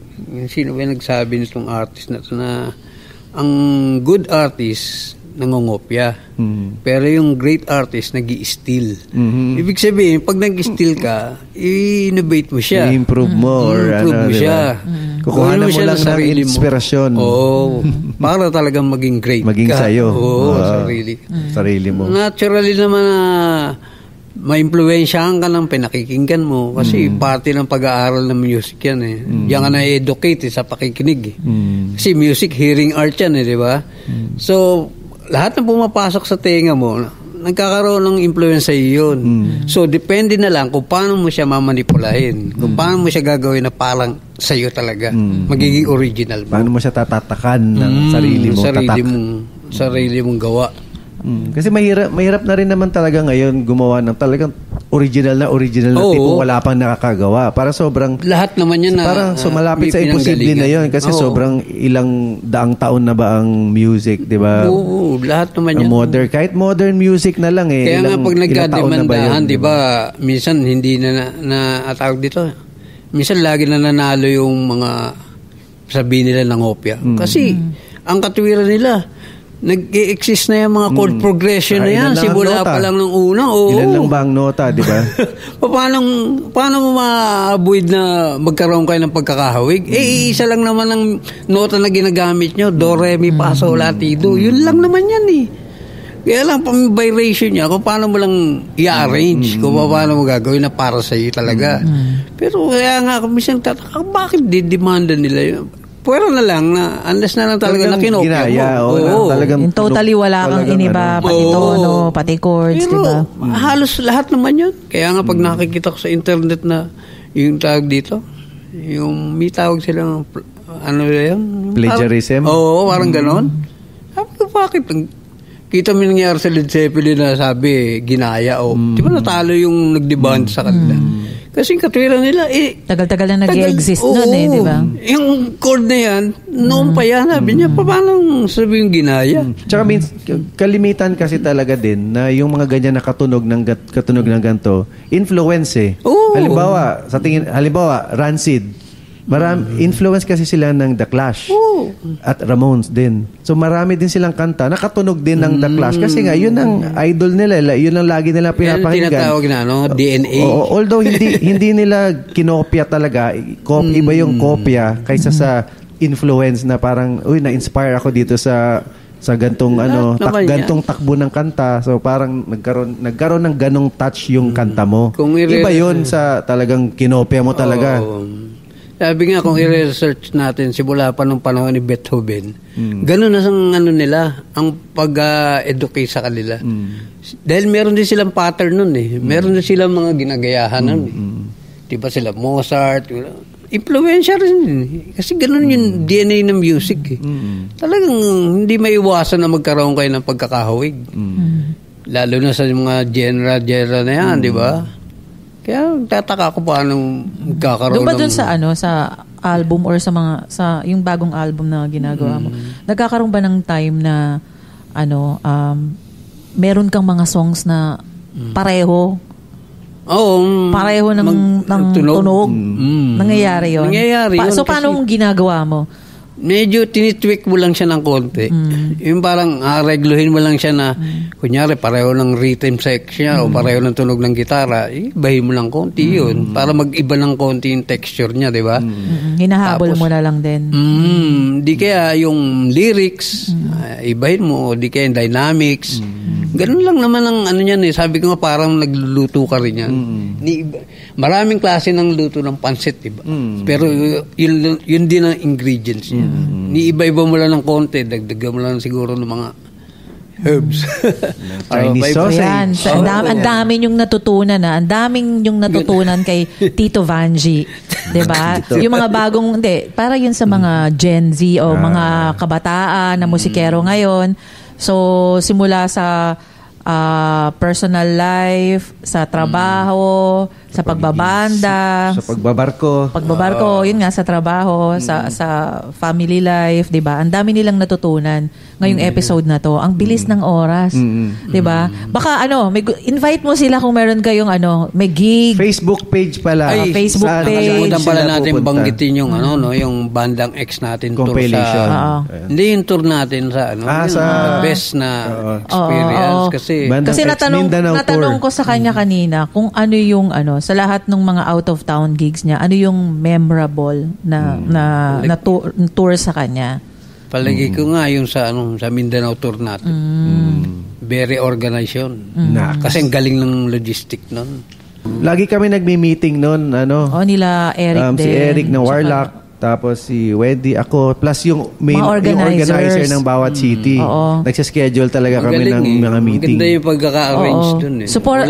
sino ba yung nagsabi nitong artist na ito na ang good artist nangongopya. Pero yung great artist nag-i-steal. Ibig sabihin, pag nag-steal ka, i-innovate mo siya. I-improve mo. I-improve mo siya. Kukuha mo lang ng inspirasyon. Para talagang maging great maging ka. sa'yo. Sarili mo. Naturally naman na ma-impluwensyahan ka ng pinakikinggan mo kasi parte ng pag-aaral ng music yan eh. Diyan ka na-educate sa pakikinig eh. Kasi music, hearing art yan eh, di ba? So, lahat ng pumapasok sa tenga mo, nagkakaroon ng influence sa iyo yun. So, depende na lang kung paano mo siya mamanipulahin. Kung paano mo siya gagawin na parang sa iyo talaga. Magiging original mo. Paano mo siya tatatakan ng sarili mo, sarili mong gawa. Kasi mahirap na rin naman talaga ngayon gumawa ng talagang original na tipo wala pang nakakagawa. Para sobrang lahat naman yan parang malapit sa imposible na yun kasi sobrang ilang daang taon na ba ang music, di ba? Oo, lahat naman yan. Kahit modern music na lang eh. Kaya nga pag nagkademandahan, di ba, minsan hindi na atawag dito. Minsan lagi na nanalo yung mga sabihin nila ng opya. Kasi ang katwiran nila, nag-i-exist na yung mga chord progression na yan. Simula pa lang ng una. Ilan lang ba ang nota, di ba? paano mo ma-avoid na magkaroon kayo ng pagkakahawig? Isa lang naman ang nota na ginagamit nyo. Do, re, mi, fa, sol, la, ti, do. Yun lang naman yan eh. Kaya lang pang vibration niya, kung paano mo lang i-arrange, kung paano mo gagawin na para sa iyo talaga. Pero kaya nga, minsan tataka, bakit didemanda nila yun? Pwera na lang na unless na lang talaga na kinopya mo. In totally wala kang iniba, pati tono, pati chords, pero, diba? Halos lahat naman yun. Kaya nga pag nakikita ko sa internet na yung tawag dito, yung may tawag silang ano yun? Plagiarism? Oo, parang ganon. Sabi ko, bakit? Kita mo nangyari sa Led Zeppelin na sabi, ginaya di ba natalo yung nag-deband sa kanila? Kasi katwiran nila, tagal-tagal na nag-exist nun di ba? Yung chord na yan, noon pa yan, sabi niya, paano sabi yung ginaya? Tsaka kalimitan kasi talaga din na yung mga ganyan na katunog ng ganito, influence eh. Halimbawa, Rancid, Influence kasi sila ng The Clash at Ramones din. So marami din silang kanta nakatunog din ng The Clash kasi nga yun ang idol nila, yun ang lagi nila pinapakinggan. Tinatawag na DNA. Although hindi nila kinopya talaga, iba yung kopya kaysa sa influence na parang na-inspire ako dito sa gantong gantong takbo ng kanta. So parang nagkaroon ng ganong touch yung kanta mo. Iba yun sa talagang kinopya mo talaga. Sabi nga kung i-research natin simula pa nung panahon ni Beethoven, ganun na ang nila, ang pag-educate sa kanila. Dahil meron din silang pattern nun eh. Meron din silang mga ginagayahan nun eh. Diba sila Mozart, influencer rin. Kasi ganun yung DNA ng music eh. Talagang hindi maiwasan na magkaroon kayo ng pagkakahawig. Lalo na sa mga genre na yan, di ba? Kaya tataka ko paano magkakaroon doon ba dun sa album or sa yung bagong album na ginagawa mo? Nagkakaroon ba ng time na meron kang mga songs na pareho? Pareho ng tunog. Nangyayari yun. So, paano mong ginagawa mo? Medyo tinitweak mo lang siya ng konti. Yung parang regluhin mo lang siya na, kunyari, pareho ng rhythm section o pareho ng tunog ng gitara, ibahin mo lang konti yun. Para mag-iba ng konti yung texture niya, di ba? Hinahabol mo na lang din. Di kaya yung lyrics, ibahin mo, di kaya yung dynamics. Ganun lang naman ang niyan eh. Sabi ko nga parang nagluluto ka rin yan. Maraming klase ng luto ng pansit, diba? Pero yun din ang ingredients niya. Iba-iba mo lang ng konti, dagdagan mo lang siguro ng mga herbs. Chinese sauce. Yan. Ang dami yung natutunan na. Ang daming yung natutunan kay Tito Vanji. Diba? Yung mga bagong, para yun sa mga Gen Z o mga kabataan na musikero ngayon. So, simula sa personal life, sa trabaho, sa pagbabanda, sa pagbabarko, yun nga, sa trabaho, sa family life, 'di ba? Ang dami nilang natutunan ngayong episode na 'to. Ang bilis ng oras, 'di ba? Baka invite mo sila kung meron kayong may gig. Facebook page pala. Facebook page. Nakalimutan pala natin banggitin yung yung bandang X natin compilation. Tour sa hindi yung tour natin sa sa best na experience kasi natanong ko sa kanya kanina kung ano yung sa lahat ng mga out of town gigs niya, ano yung memorable na tour sa kanya. Palagi ko nga yung sa Mindanao tour natin. Very organized yun. Kasi ang galing ng logistic nun. Lagi kami nagmi-meeting nun, nila Eric si Eric ng Warlock, tapos si Wendy, ako, plus yung main organizer ng bawat city. Nagsischedule talaga kami ng mga meeting. Maganda yung pagkaka-arrange dun eh. Support,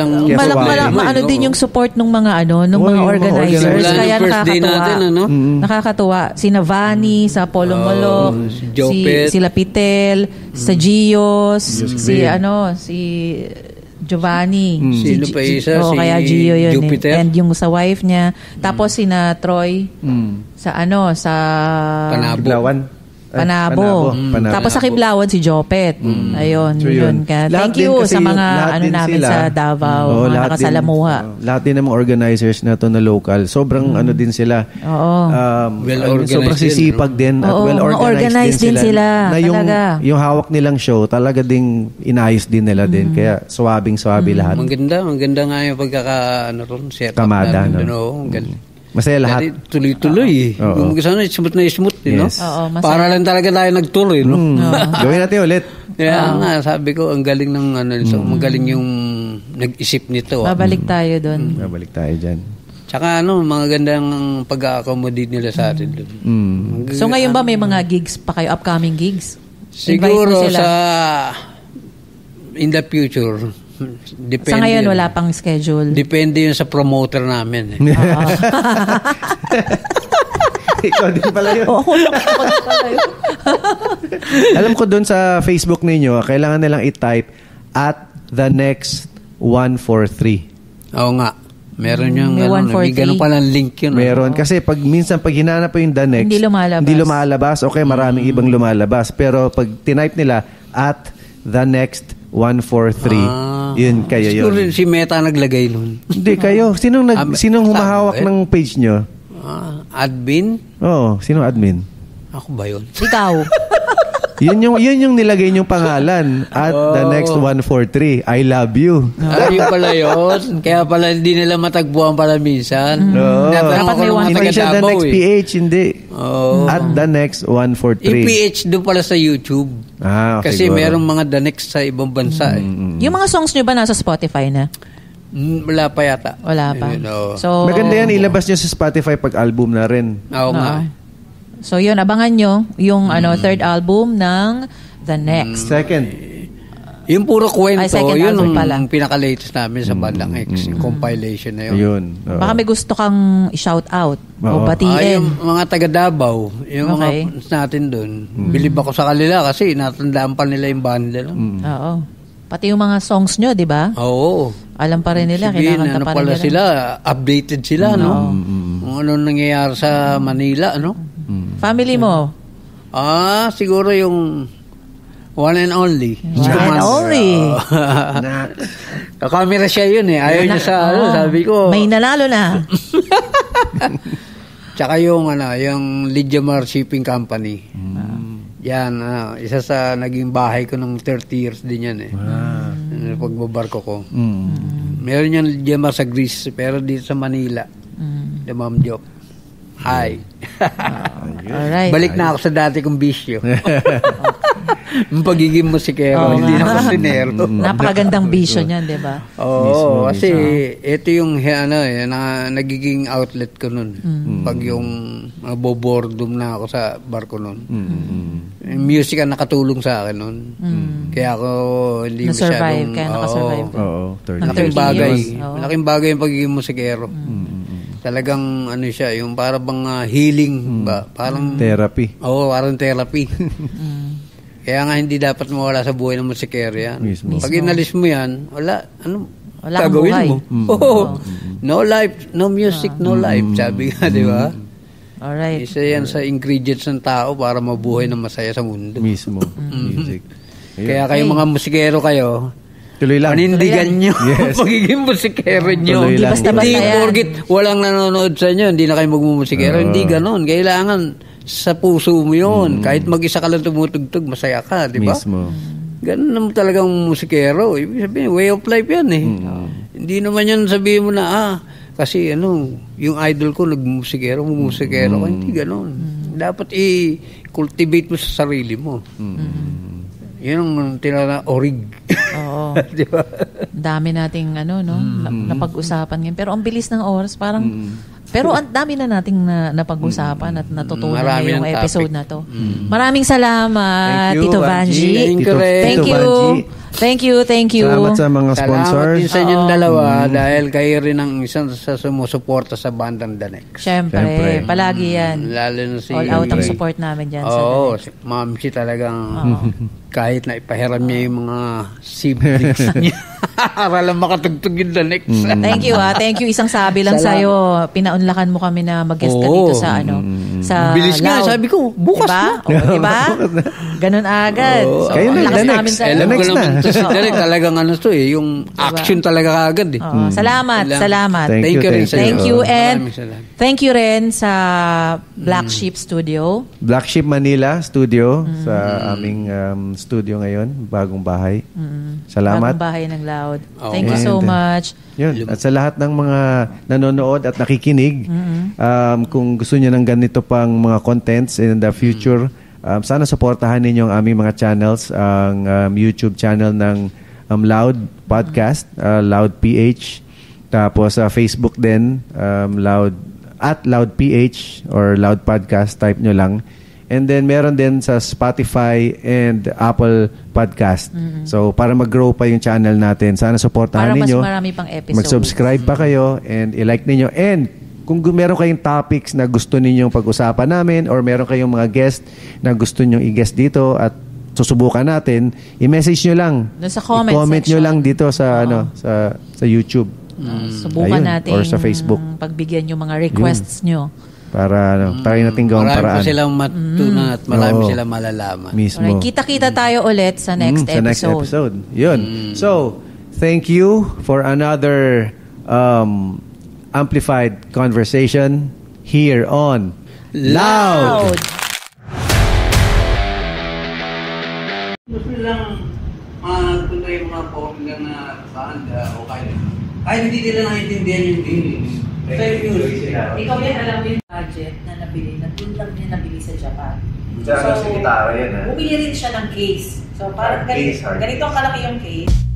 din yung support ng mga mga organizers. Kaya nakakatuwa. Nakakatuwa. Sina Vanny, sa Polo Molok, sila Pitel, sa Gios, si Giovanni. Sino pa isa? Kaya Gio yun. Jupiter. And yung sa wife niya. Tapos sina Troy sa Panabo. Tapos sa Kiblawan si Jopet. Ayun. Yun. Thank you sa mga namin sa Davao. Mga nakasalamuha. Lahat din ng mga organizers na to na local. Sobrang din sila. Sobrang sisipag din at well-organized din sila. Na yung hawak nilang show, talaga ding inayos din nila din. Kaya swabing-swabe lahat. Maganda nga yung set up Kamada. Masaya lahat. Tuloy-tuloy. Kung gusto na, smooth na smooth. Yes. Para lang talaga tayo nagtuloy. Gawin natin ulit. Kaya nga, sabi ko, ang galing ng magaling yung nag-isip nito. Babalik tayo doon. Babalik tayo dyan. Tsaka mga gandang pag-accommodate nila sa atin doon. So ngayon ba may mga gigs pa kayo, upcoming gigs? Siguro in the future. Depende. Sa ngayon, wala pang schedule. Depende yun sa promoter namin. Ikaw din pala yun. Alam ko doon sa Facebook ninyo, kailangan nilang i-type at the next 143. Oo nga. Meron yung may ganun palang link yun. Meron. Kasi minsan pag hinanap po yung the next, hindi lumalabas. Okay, maraming ibang lumalabas. Pero pag tinype nila at the next 143, yun kayo yun. Siguro si Meta naglagay nun. Hindi, kayo. Sinong humahawak ng page nyo? admin. Oo, sino admin? Ako ba yun? Ikaw. Yun yung nilagay niyong pangalan at the next 143. I love you. Yun pala yun. Kaya pala hindi nila matagpuan pala minsan. Oo. Dapat may Hindi siya the next PH, hindi. Oh. At the next 143. Yung PH doon pala sa YouTube. Okay, Kasi siguro. merong mga the next sa ibang bansa. Yung mga songs nyo ba nasa Spotify na? Wala pa yata. Wala pa. Yun, oo. So, Maganda yan, ilabas niyo sa Spotify pag album na rin. Oo nga. So yun, abangan nyo yung third album ng The Next. Second. Yung puro kwento, Ay, second yun album pala. ang pinaka-latest namin sa Bandang X. Yung compilation na yun. Ayun. Oo. Baka may gusto kang i-shout out o Oo. batiin. Yung mga taga Davao, yung Okay. mga fans natin doon, bilib ako sa kanila kasi natandaan pa nila yung banda. No? Oo. Pati yung mga songs nyo, di ba? Oo. Alam pa rin nila, Sabihin, kinakanta ano pa rin pala nila. sila, updated sila, no? Kung ano nangyayari sa Manila, ano? Family mo? Siguro yung one and only. One and only. Kakamera siya yun eh. Ayaw niya sa, sabi ko. May nanalo na. Tsaka yung, yung Lidiamar Shipping Company. Yan, isa sa naging bahay ko ng 30 years din yan eh. Pagbabarko ko. Meron yan Lidiamar sa Greece, pero dito sa Manila. The Ma'am Joke. Hi. Alright. Balik na ako sa dati kong bisyo. Yung pagiging musikero, hindi na kusinero. Napakagandang vision yan, di ba? Oo, kasi ito yung nagiging outlet ko nun. Pag yung boboredom na ako sa barko nun. Yung music ang nakatulong sa akin nun. Kaya ako hindi Na-survive, masyadong... kaya nakasurvive. Oo. 30 Malaking 30 bagay. years. Oo. Malaking bagay yung pagiging musikero. Talagang siya, yung para bang healing ba? Parang Therapy. parang therapy. Kaya nga hindi dapat mawala sa buhay ng musikero yan. Mismo. Pag inalis mo yan, wala kang gagawin buhay. mo? No life, no music, no life. Sabi nga, di ba? Alright. Isa yan sa ingredients ng tao para mabuhay ng masaya sa mundo. Mismo. Music. Kaya kayo mga musikero kayo, Tuloy lang. panindigan nyo Yes. pagiging musikero nyo. Tuloy lang. Basta-basta Hindi yan. porgit walang nanonood sa inyo, hindi na kayo magmumusikero. Hindi ganon. Kailangan sa puso mo yun. Kahit mag-isa ka lang tumutugtog, masaya ka, di ba? Mismo. Ganun naman talagang musikero. Ibig sabihin, way of life yan eh. Hindi naman yan sabihin mo na, kasi yung idol ko nagmusikero ka. Hindi ganon. Dapat i-cultivate mo sa sarili mo. Yun ang tinatawag orig. Oo. Di ba? Dami nating napag-usapan ngayon. Pero ang bilis ng oras, parang... Pero ang dami na nating napag-usapan at natutunan Marami ngayong ng topic. episode na to. Maraming salamat, Thank you, Tito Vanji. Thank you, Ren. Thank Tito you. Vanji. Thank you. Salamat sa mga Salamat sponsors. din sa inyong dalawa dahil kayo rin ang isang sa sumusuporta sa bandang The Next. Siyempre, palagi yan. Lalo na si... All out ang support namin dyan. Oo, si Ma'am si talagang kahit na ipahiram niya yung mga siblings niya para lang makatugtog yung The Next. Thank you Thank you. Isang sabi lang Salamat. sa'yo. Pinaunlakan mo kami na mag-guest ka Oo. dito sa sa Bilis nga, Loud. sabi ko, bukas diba? Diba? Ganun agad. So, Kayo ang na, lakas The namin Next. sa Alam ko Next naman na. to si Derek, talagang yung action talaga agad eh. Oo. Salamat. Thank you, rin thank sa'yo. Thank you and Maraming salamat. thank you rin sa Black Sheep Studio. Black Sheep Manila Studio sa aming studio ngayon, bagong bahay. Salamat. Bagong bahay ng Loud. Oo. Thank you so much. Yun. At sa lahat ng mga nanonood at nakikinig, kung gusto niyo ng ganito pang mga contents in the future, sana supportahan ninyo ang aming mga channels, ang YouTube channel ng Loud Podcast, Loud PH, tapos sa Facebook din, Loud PH or Loud Podcast, type nyo lang. And then meron din sa Spotify and Apple Podcast. So para mag-grow pa yung channel natin, sana supportahan Para mas ninyo. marami pang episodes. Mag-subscribe pa kayo and i-like ninyo. And kung meron kayong topics na gusto ninyong pag-usapan namin or meron kayong mga guest na gusto ninyong i-guest dito at susubukan natin, i-message nyo lang. Doon sa comment I-comment nyo section. lang dito sa sa YouTube. Subukan Ayun. natin Or sa Facebook. pagbigyan yung mga requests nyo. Para try natin gawang Marami paraan. pa silang matutunan at marami Oo. silang malalaman. Mismo. Alright, kita-kita tayo ulit sa next Sa next episode. episode. Yun. So, thank you for another amplified conversation here on Loud! Loud! Gusto nilang magpunta yung mga popular na banda o kaya. Kahit hindi nila naiintindihan yung lyrics. Pero yung music. Ikaw yan, alam mo yung gadget na nabili, na doon lang niya nabili sa Japan. Sa gitara yan, bumili rin siya ng case. So, parang Case, hard ganito kalaki yung case.